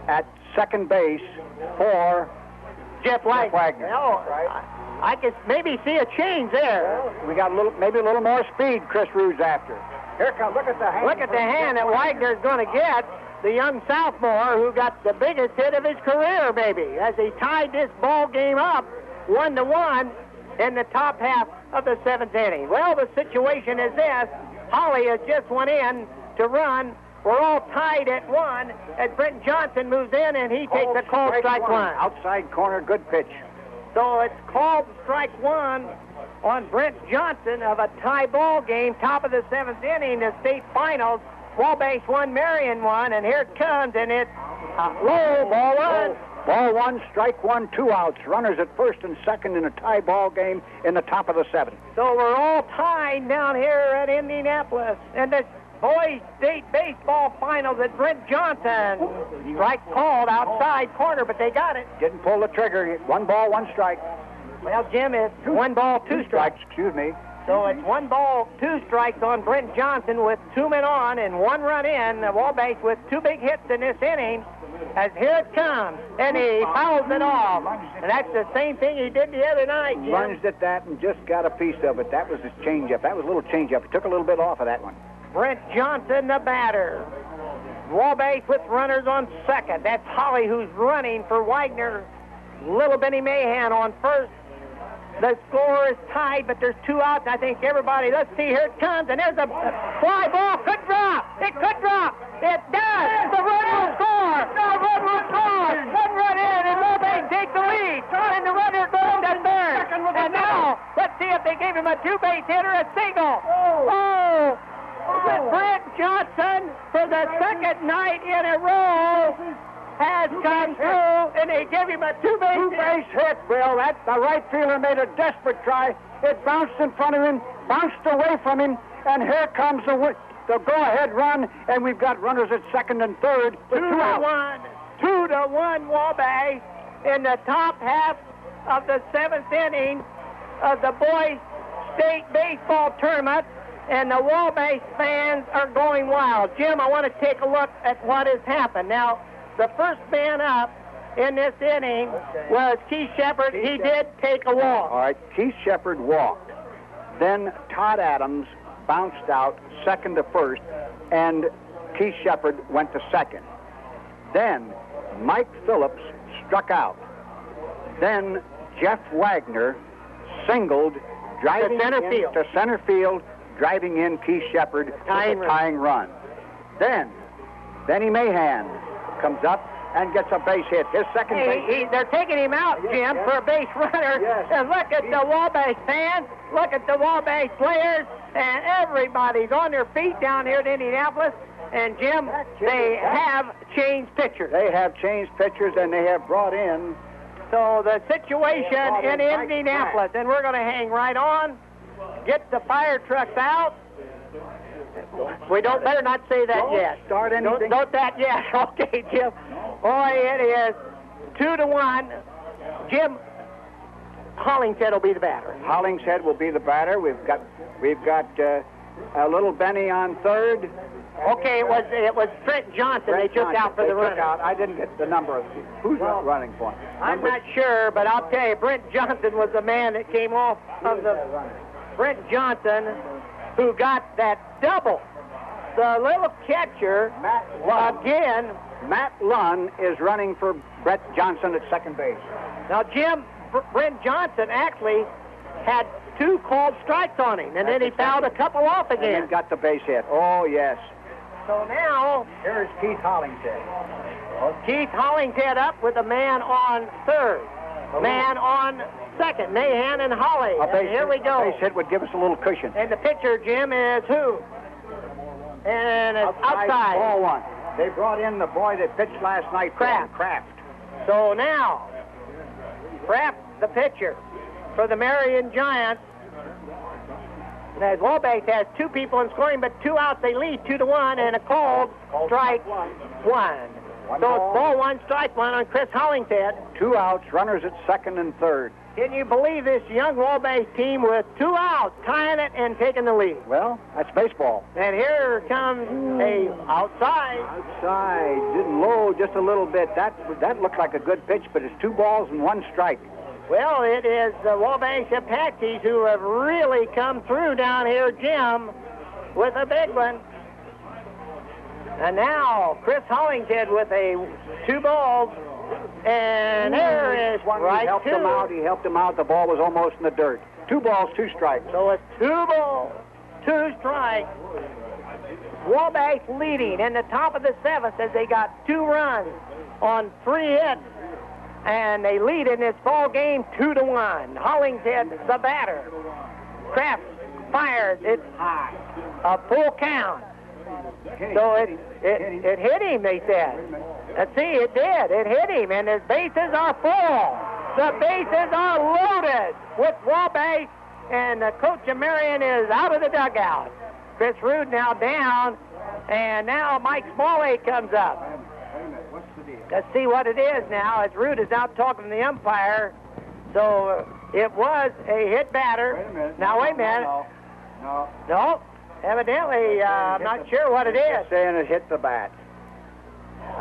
at second base for Jeff Wagner. Oh, I could maybe see a change there. We got maybe a little more speed Chris Rude's after. Here comes, look at the hand. Look at the hand that Wagner's going to get, the young sophomore who got the biggest hit of his career, maybe, as he tied this ball game up 1-1 in the top half of the 7th inning. Well, the situation is this. Holley has just went in to run. We're all tied at 1 as Brent Johnson moves in, and he takes a called strike one. Outside corner, good pitch. So it's called strike one on Brent Johnson of a tie ball game, top of the 7th inning, the state finals. Wabash 1, Marion 1, and here it comes, and it's low, ball 1. Ball 1, strike 1, 2 outs. Runners at first and second in a tie ball game in the top of the 7th. So we're all tied down here at Indianapolis, and the boys state baseball finals at Brent Johnson. Strike called outside corner, but they got it. Didn't pull the trigger. 1 ball, 1 strike. Well, Jim, it's 1 ball, 2 strikes. Excuse me. So it's 1 ball, 2 strikes on Brent Johnson with 2 men on and 1 run in. Wabash with 2 big hits in this inning. As here it comes, and he fouls it off. And that's the same thing he did the other night, Jim. Lunged at that and just got a piece of it. That was his changeup. That was a little changeup. He took a little bit off of that one. Brent Johnson, the batter. Wabash with runners on second. That's Holley who's running for Wagner. Little Benny Mahan on first. The score is tied, but there's 2 outs. I think everybody, let's see, here it comes, and there's a fly ball. Could drop. It could drop. It does. The run will score. The run will score. 1 run in, and Wabash takes the lead. And the runner goes to third. And now, let's see if they gave him a 2-base hit or a single. Oh! Brent Johnson, for the 2nd night in a row, has come through, and they give him a 2-base hit, Bill. That the right fielder made a desperate try. It bounced in front of him, bounced away from him, and here comes the go-ahead run, and we've got runners at second and third with 2 outs. 2-1 Wabash in the top half of the 7th inning of the boys state baseball tournament, and the Wabash fans are going wild. Jim, I want to take a look at what has happened. Now, the first man up in this inning was Keith Shepard. He did take a walk. All right, Keith Shepard walked. Then Todd Adams bounced out second to first, and Keith Shepard went to second. Then Mike Phillips struck out. Then Jeff Wagner singled, driving to center field, driving in Keith Shepard with a tying run. Then Benny Mahan comes up and gets a base hit. His second base. They're taking him out, Jim, for a base runner. Yes. And look at the Wabash fans, look at the Wabash players, and everybody's on their feet down here at Indianapolis. And, Jim, they have changed pitchers. They have changed pitchers, and they have brought in. So the situation in Indianapolis, and we're going to hang right on, get the fire trucks out. We better not say that yet. Start anything. Don't that yet. Okay, Jim. Boy, it is 2-1. Jim, Hollingshead will be the batter. Hollingshead will be the batter. We've got a little Benny on third. Okay, it was Brent Johnson they took out for the runner. I didn't get the number of who's running for him. I'm not sure, but I'll tell you, Brent Johnson was the man that came off of the Brent Johnson who got that double. The little catcher, Matt Lunn is running for Brent Johnson at second base. Now, Jim, Brent Johnson actually had 2 called strikes on him, and then he fouled a couple off again. And then got the base hit. Oh, yes. So now, here's Keith Hollingshead. Keith Hollingshead up with a man on third, man on second, Mahan and Holley. Here we go. A base hit would give us a little cushion. And the pitcher, Jim, is who? And it's outside. Ball 1. They brought in the boy that pitched last night, Kraft. So now, Kraft, the pitcher for the Marion Giants, And as Wabash has 2 people in scoring, but 2 outs, they lead 2-1, and a called strike 1. So it's ball 1, strike 1 on Chris Hollingshead. 2 outs, runners at second and third. Can you believe this young Wabash team with 2 outs, tying it and taking the lead? Well, that's baseball. And here comes a outside. Outside, didn't low just a little bit. That looked like a good pitch, but it's 2 balls and 1 strike. Well, it is the Wabash Apaches who have really come through down here, Jim, with a big one. And now Chris Hollingshead with a 2 balls. And there is He helped him out. He helped him out. The ball was almost in the dirt. 2 balls, 2 strikes. So it's 2 balls, 2 strikes. Wabash leading in the top of the 7th as they got 2 runs on 3 hits. And they lead in this ball game 2-1. Hollingshead, the batter. Kraft fires. It's a full count. So it hit him, they said. Let's see, it did. It hit him, and his bases are full. The bases are loaded with Wabash, and Coach Marion is out of the dugout. Chris Rude now down, and now Mike Smalley comes up. Let's see what it is now, as Rude is out talking to the umpire. So it was a hit batter. Now, wait a minute. No. Evidently, I'm not sure what it is. They're saying it hit the bat.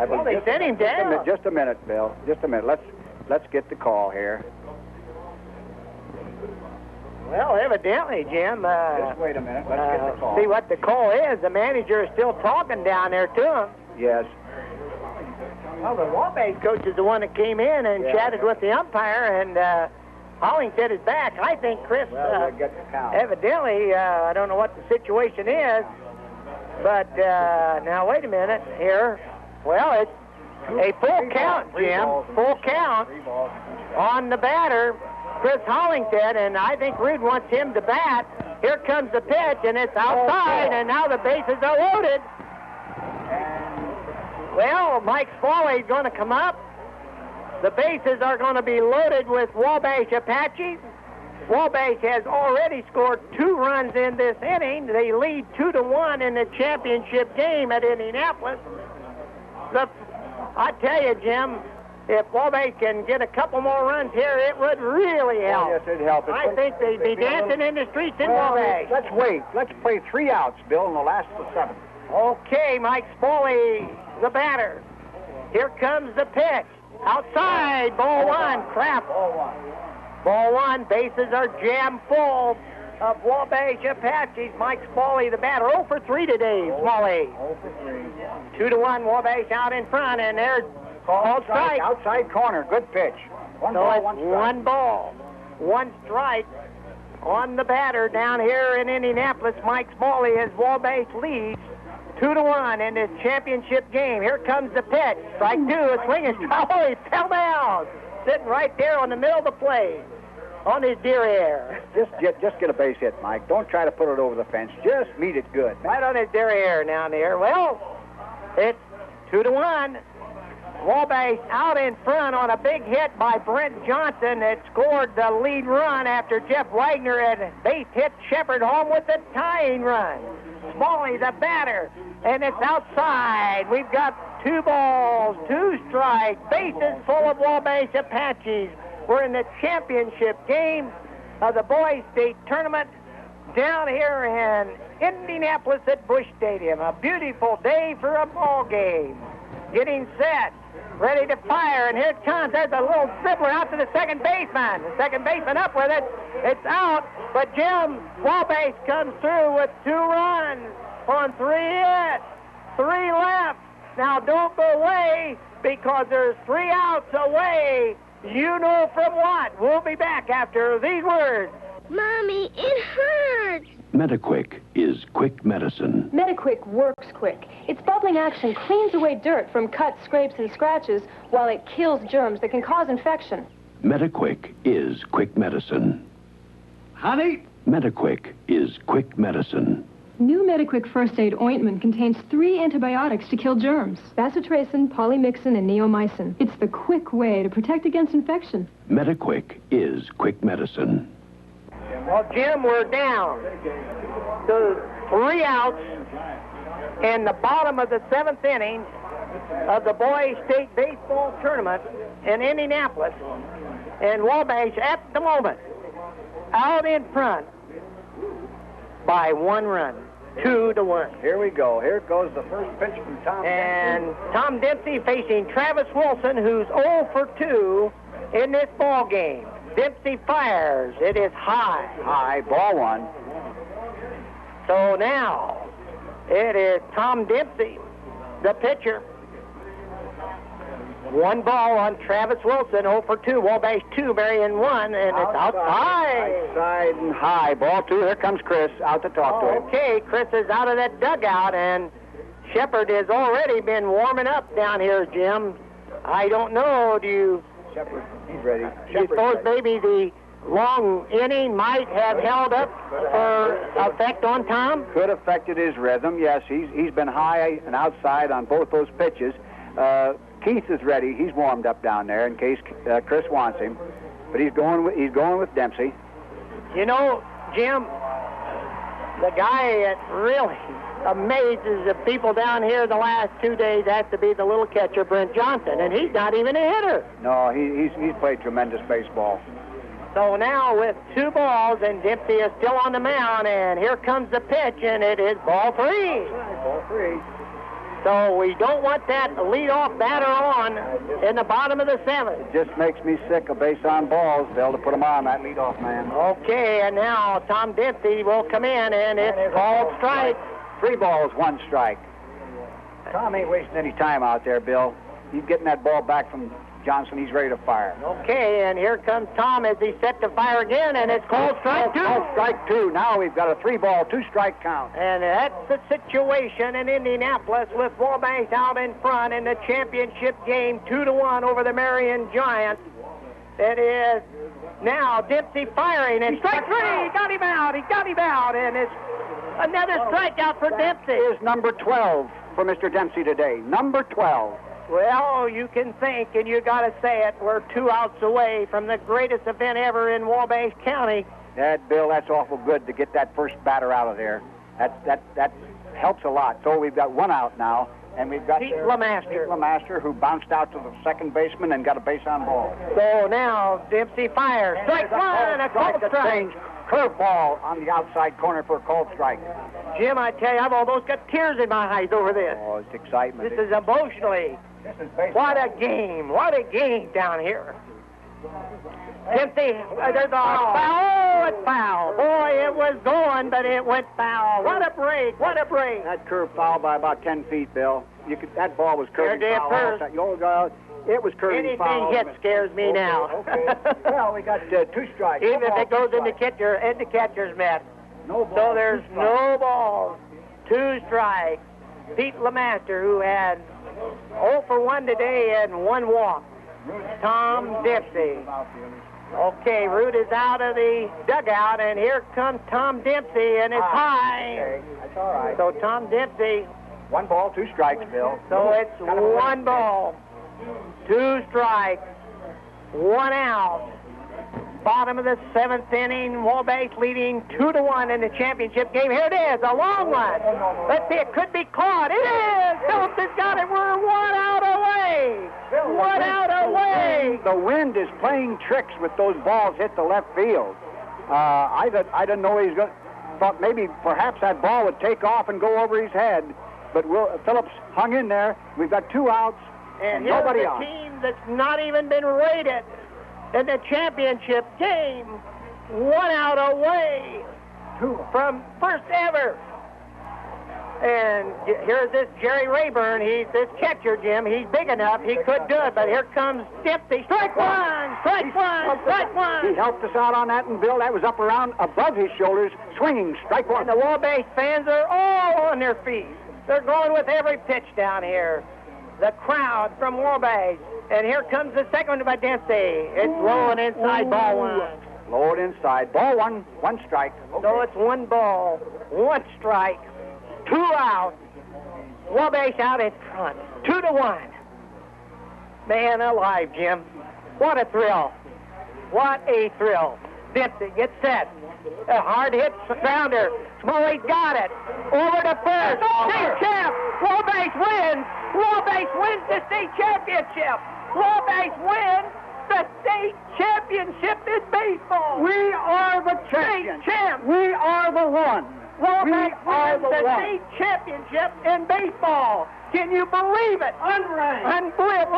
Well, they sent him down. Just a minute, Bill. Just a minute. Let's get the call here. Well, evidently, Jim. Just wait a minute. Let's get the call. See what the call is. The manager is still talking down there to him. Yes. Well, the Wabash coach is the one that came in and chatted with the umpire, and Hollingshead is back. I think Chris, we'll get the count. Evidently, I don't know what the situation is, but now wait a minute here. Well, it's a full count, Jim. Full count on the batter, Chris Hollingshead, and I think Rude wants him to bat. Here comes the pitch, and it's outside, and now the bases are loaded. Well, Mike Smalley's going to come up. The bases are going to be loaded with Wabash Apaches. Wabash has already scored 2 runs in this inning. They lead 2-1 in the championship game at Indianapolis. I tell you, Jim, if Wabash can get a couple more runs here, it would really help. Yes, it'd help. I think they'd be dancing in the streets in Wabash. Let's wait. Let's play 3 outs, Bill, in the last of the 7th. Okay, Mike Smalley, the batter. Here comes the pitch. Outside, ball 1, Kraft. Ball 1, bases are jammed full of Wabash Apaches. Mike Smalley, the batter, 0 for 3 today, Smalley. 2-1, Wabash out in front, and there's called strike. Outside corner, good pitch. 1 ball, 1 strike. 1 ball, 1 strike on the batter down here in Indianapolis. Mike Smalley as Wabash leads 2-1 in this championship game. Here comes the pitch. Strike 2, a swinging strike. Oh, he fell down. Sitting right there on the middle of the plate on his derriere. Just get a base hit, Mike. Don't try to put it over the fence. Just meet it good. Right on his derriere down there. Well, it's 2-1. Wabash out in front on a big hit by Brent Johnson that scored the lead run after Jeff Wagner had base hit Shepard home with the tying run. Smalley, the batter, and it's outside. We've got 2 balls, 2 strikes, bases full of Wabash Apaches. We're in the championship game of the boys' state tournament down here in Indianapolis at Busch Stadium. A beautiful day for a ball game. Getting set, ready to fire, and here it comes. There's a little dribbler out to the second baseman. The second baseman up with it. It's out, but Jim, Wabash comes through with 2 runs on 3 hits, 3 left. Now don't go away because there's 3 outs away. You know from what. We'll be back after these words. Mommy, it hurts. Metaquick is quick medicine. Metaquick works quick. Its bubbling action cleans away dirt from cuts, scrapes, and scratches while it kills germs that can cause infection. Metaquick is quick medicine. Honey? Metaquick is quick medicine. New Metaquick First Aid Ointment contains 3 antibiotics to kill germs. Bacitracin, polymyxin, and neomycin. It's the quick way to protect against infection. Metaquick is quick medicine. Well, Jim, we're down to 3 outs in the bottom of the 7th inning of the Boys State Baseball Tournament in Indianapolis. And Wabash, at the moment, out in front by 1 run, 2-1. Here we go. Here goes the first pitch from Tom Dempsey. And Tom Dempsey facing Travis Wilson, who's 0 for 2 in this ball game. Dempsey fires. It is high. High, ball 1. So now, it is Tom Dempsey, the pitcher. 1 ball on Travis Wilson, 0 for 2. Wabash 2, Marion 1, and it's outside. Outside and high. Ball 2. Here comes Chris out to talk to him. Okay, Chris is out of that dugout, and Shepard has already been warming up down here, Jim. I don't know, do you... Shepard, he's ready. You suppose maybe the long inning might have held up for effect on Tom? Could have affected his rhythm, yes. He's been high and outside on both those pitches. Keith is ready. He's warmed up down there in case Chris wants him. But he's going with Dempsey. You know, Jim, the guy that really amazes the people down here the last 2 days has to be the little catcher, Brent Johnson, and he's not even a hitter. No, he's played tremendous baseball. So now with 2 balls, and Dempsey is still on the mound, and here comes the pitch, and it is ball 3. Ball 3. So we don't want that leadoff batter on in the bottom of the 7th. It just makes me sick of base on balls, Bill, to put him on, that leadoff man. Okay, and now Tom Dempsey will come in, and it's called strike. 3 balls, 1 strike. Tom ain't wasting any time out there, Bill. He's getting that ball back from Johnson. He's ready to fire. Okay, and here comes Tom as he's set to fire again, and it's called strike 2. Oh, strike 2. Now we've got a 3-ball, 2-strike count. And that's the situation in Indianapolis with Wabash out in front in the championship game, 2-1 over the Marion Giants. It is now Dempsey firing, and strike 3. He got him out. And it's another strikeout for Dempsey. Is number 12 for Mr. Dempsey today. Number 12. Well, you can think, and you got to say it, we're 2 outs away from the greatest event ever in Wabash County. Bill, that's awful good to get that first batter out of there. That helps a lot. So we've got 1 out now, and we've got Pete Lemaster, who bounced out to the second baseman and got a base on ball. So now Dempsey fires. Strike 1, a called strike. Curveball on the outside corner for a called strike. Jim, I tell you, I've almost got tears in my eyes over this. Oh, it's excitement. This is emotionally. What a game down here. Dempsey, there's a foul. Oh, it's foul. Boy, it was going, but it went foul. What a break. That curved foul by about 10 feet, Bill. That ball was curved foul. It was curved foul. Anything hit scares me now. Okay. Well, we got 2 strikes. Even if it goes in the catcher's mitt. No balls. So there's no balls. 2 strikes. Pete Lemaster, who had 0 for 1 today and 1 walk. Tom Dempsey. Okay, Root is out of the dugout, and here comes Tom Dempsey, and it's high. Okay, that's all right. So Tom Dempsey. 1 ball, 2 strikes, Bill. So it's 1 ball, 2 strikes, 1 out. Bottom of the 7th inning, Wabash leading 2-1 in the championship game. Here it is, a long one. Let's see, it could be caught. It is. Phillips has got it. We're 1 out away. 1 out away. The wind is playing tricks with those balls hit the left field. I didn't know he was going. Thought maybe perhaps that ball would take off and go over his head, but Phillips hung in there. We've got 2 outs and nobody here's out. the team that's not even been rated in the championship game, 1 out away from first ever. And here's this Jerry Rayburn. He's this catcher, Jim. He's big enough. He could do it, but here comes Dempsey. Strike 1! Strike 1! Strike 1! He helped us out on that, and Bill, that was up around above his shoulders, swinging. Strike 1. And the Wabash fans are all on their feet. They're going with every pitch down here. The crowd from Wabash. And here comes the second one by Dempsey. It's low and inside, ball 1. Low and inside. Ball 1, 1 strike. Okay. So it's 1 ball, 1 strike, 2 out. Wabash out in front, 2-1. Man alive, Jim. What a thrill. What a thrill. Dempsey gets set. A hard hit grounder. Smalley's got it. Over to first. State champ. Wabash wins. Wabash wins the state championship. Wabash wins the state championship in baseball. We are the champions. State champ. We are the one. Wabash are wins the the one. state championship in baseball. Can you believe it? Unbelievable.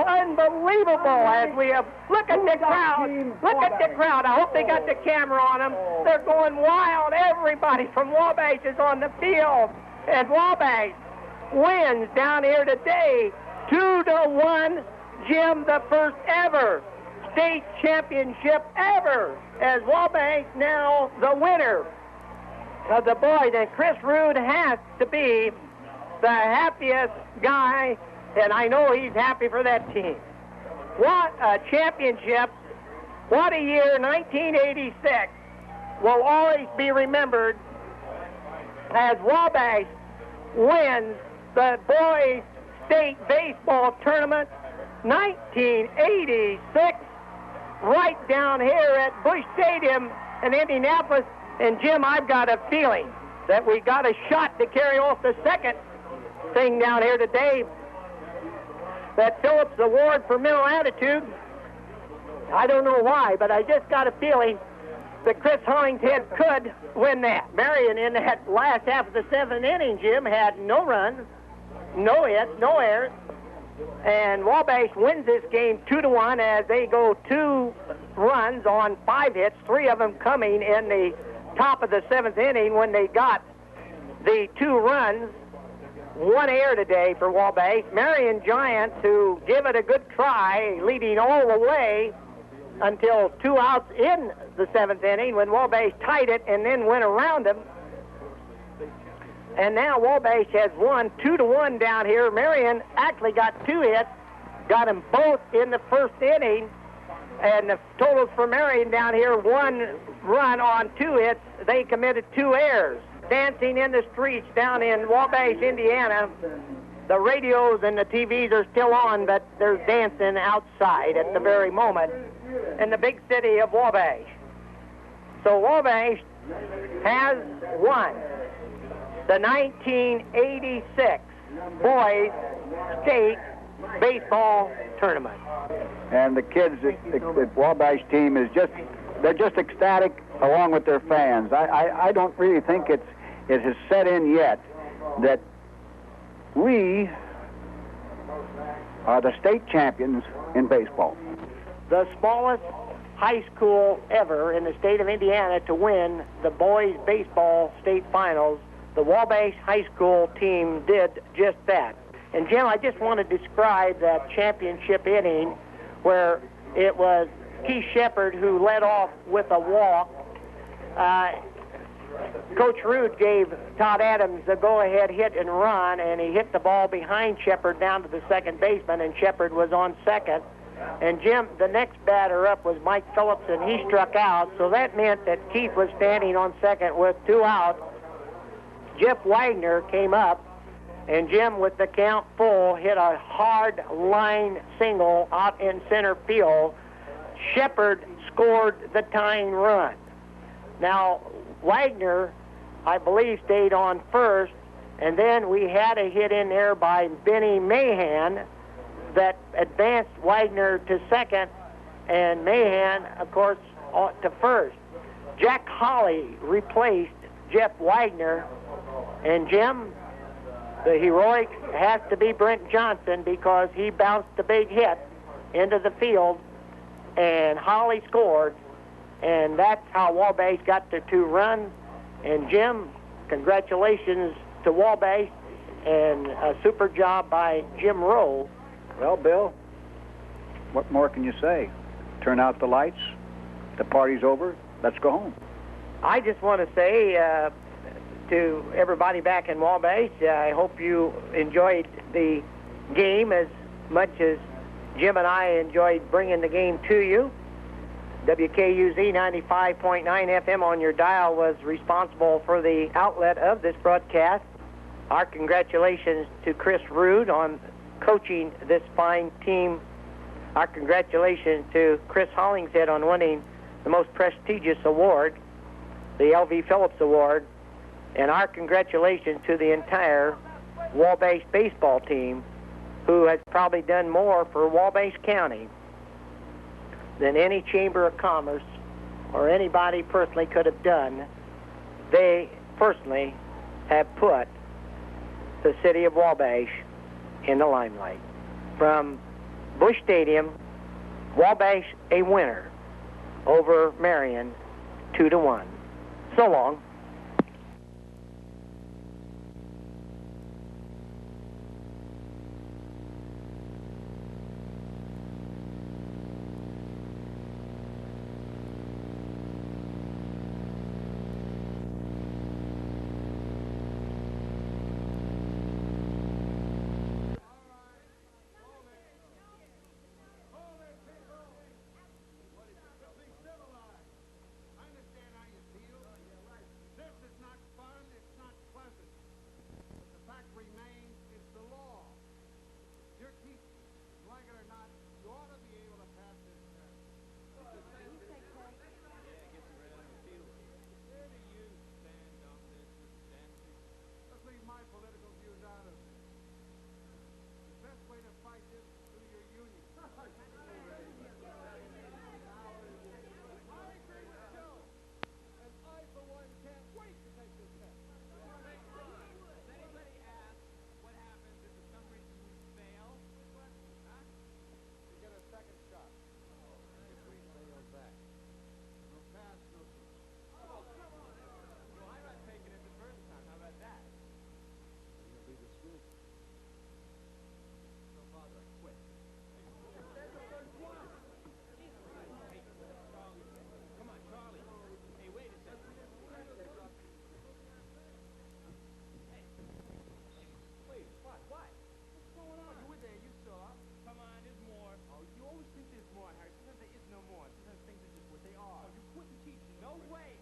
Unbelievable as we have. Look at the crowd. Look at the crowd. I hope they got the camera on them. They're going wild. Everybody from Wabash is on the field. And Wabash wins down here today 2-1. Jim, the first ever state championship ever, as Wabash now the winner of the boys. And Chris Rood has to be the happiest guy, and I know he's happy for that team. What a championship. What a year. 1986 will always be remembered as Wabash wins the boys state baseball tournament 1986 right down here at Busch Stadium in Indianapolis. And Jim, I've got a feeling that we got a shot to carry off the second thing down here today. That Phillips Award for mental attitude. I don't know why, but I just got a feeling that Chris Hollington could win that. Marion in that last half of the seventh inning, Jim, had no runs, no hits, no errors. And Wabash wins this game 2-1 as they go 2 runs on 5 hits, 3 of them coming in the top of the seventh inning when they got the 2 runs. 1 error today for Wabash. Marion Giants, who give it a good try, leading all the way until 2 outs in the 7th inning when Wabash tied it and then went around them. And now Wabash has won 2-1 down here. Marion actually got 2 hits, got them both in the 1st inning. And the totals for Marion down here, 1 run on 2 hits. They committed 2 errors. Dancing in the streets down in Wabash, Indiana. The radios and the TVs are still on, but there's dancing outside at the very moment in the big city of Wabash. So Wabash has won the 1986 Boys State Baseball Tournament. And the kids at Wabash team is they're just ecstatic along with their fans. I don't really think it has set in yet that we are the state champions in baseball. The smallest high school ever in the state of Indiana to win the boys baseball state finals. The Wabash High School team did just that. And Jim, I just want to describe that championship inning where it was Keith Shepard who led off with a walk. Coach Rood gave Todd Adams the go-ahead hit and run, and he hit the ball behind Shepard down to the second baseman, and Shepard was on second. And Jim, the next batter up was Mike Phillips, and he struck out, so that meant that Keith was standing on second with 2 outs. Jeff Wagner came up, and Jim, with the count full, hit a hard line single out in center field. Shepard scored the tying run. Now, Wagner, I believe, stayed on first, and then we had a hit in there by Benny Mahan that advanced Wagner to second, and Mahan, of course, to first. Jack Holley replaced Jeff Wagner, and Jim, the heroic has to be Brent Johnson because he bounced the big hit into the field, and Holley scored, and that's how Wabash got the 2 runs. And Jim, congratulations to Wabash, and a super job by Jim Rowe. Well, Bill, what more can you say? Turn out the lights, the party's over, let's go home. I just want to say to everybody back in Wabash, I hope you enjoyed the game as much as Jim and I enjoyed bringing the game to you. WKUZ 95.9 FM on your dial was responsible for the outlet of this broadcast. Our congratulations to Chris Rood on coaching this fine team Our congratulations to Chris Hollingshead on winning the most prestigious award, the L.V. Phillips Award, and our congratulations to the entire Wabash baseball team, who has probably done more for Wabash County than any Chamber of Commerce or anybody personally could have done. They personally have put the city of Wabash in the limelight. From Busch Stadium, Wabash a winner over Marion 2-1. So long. No way!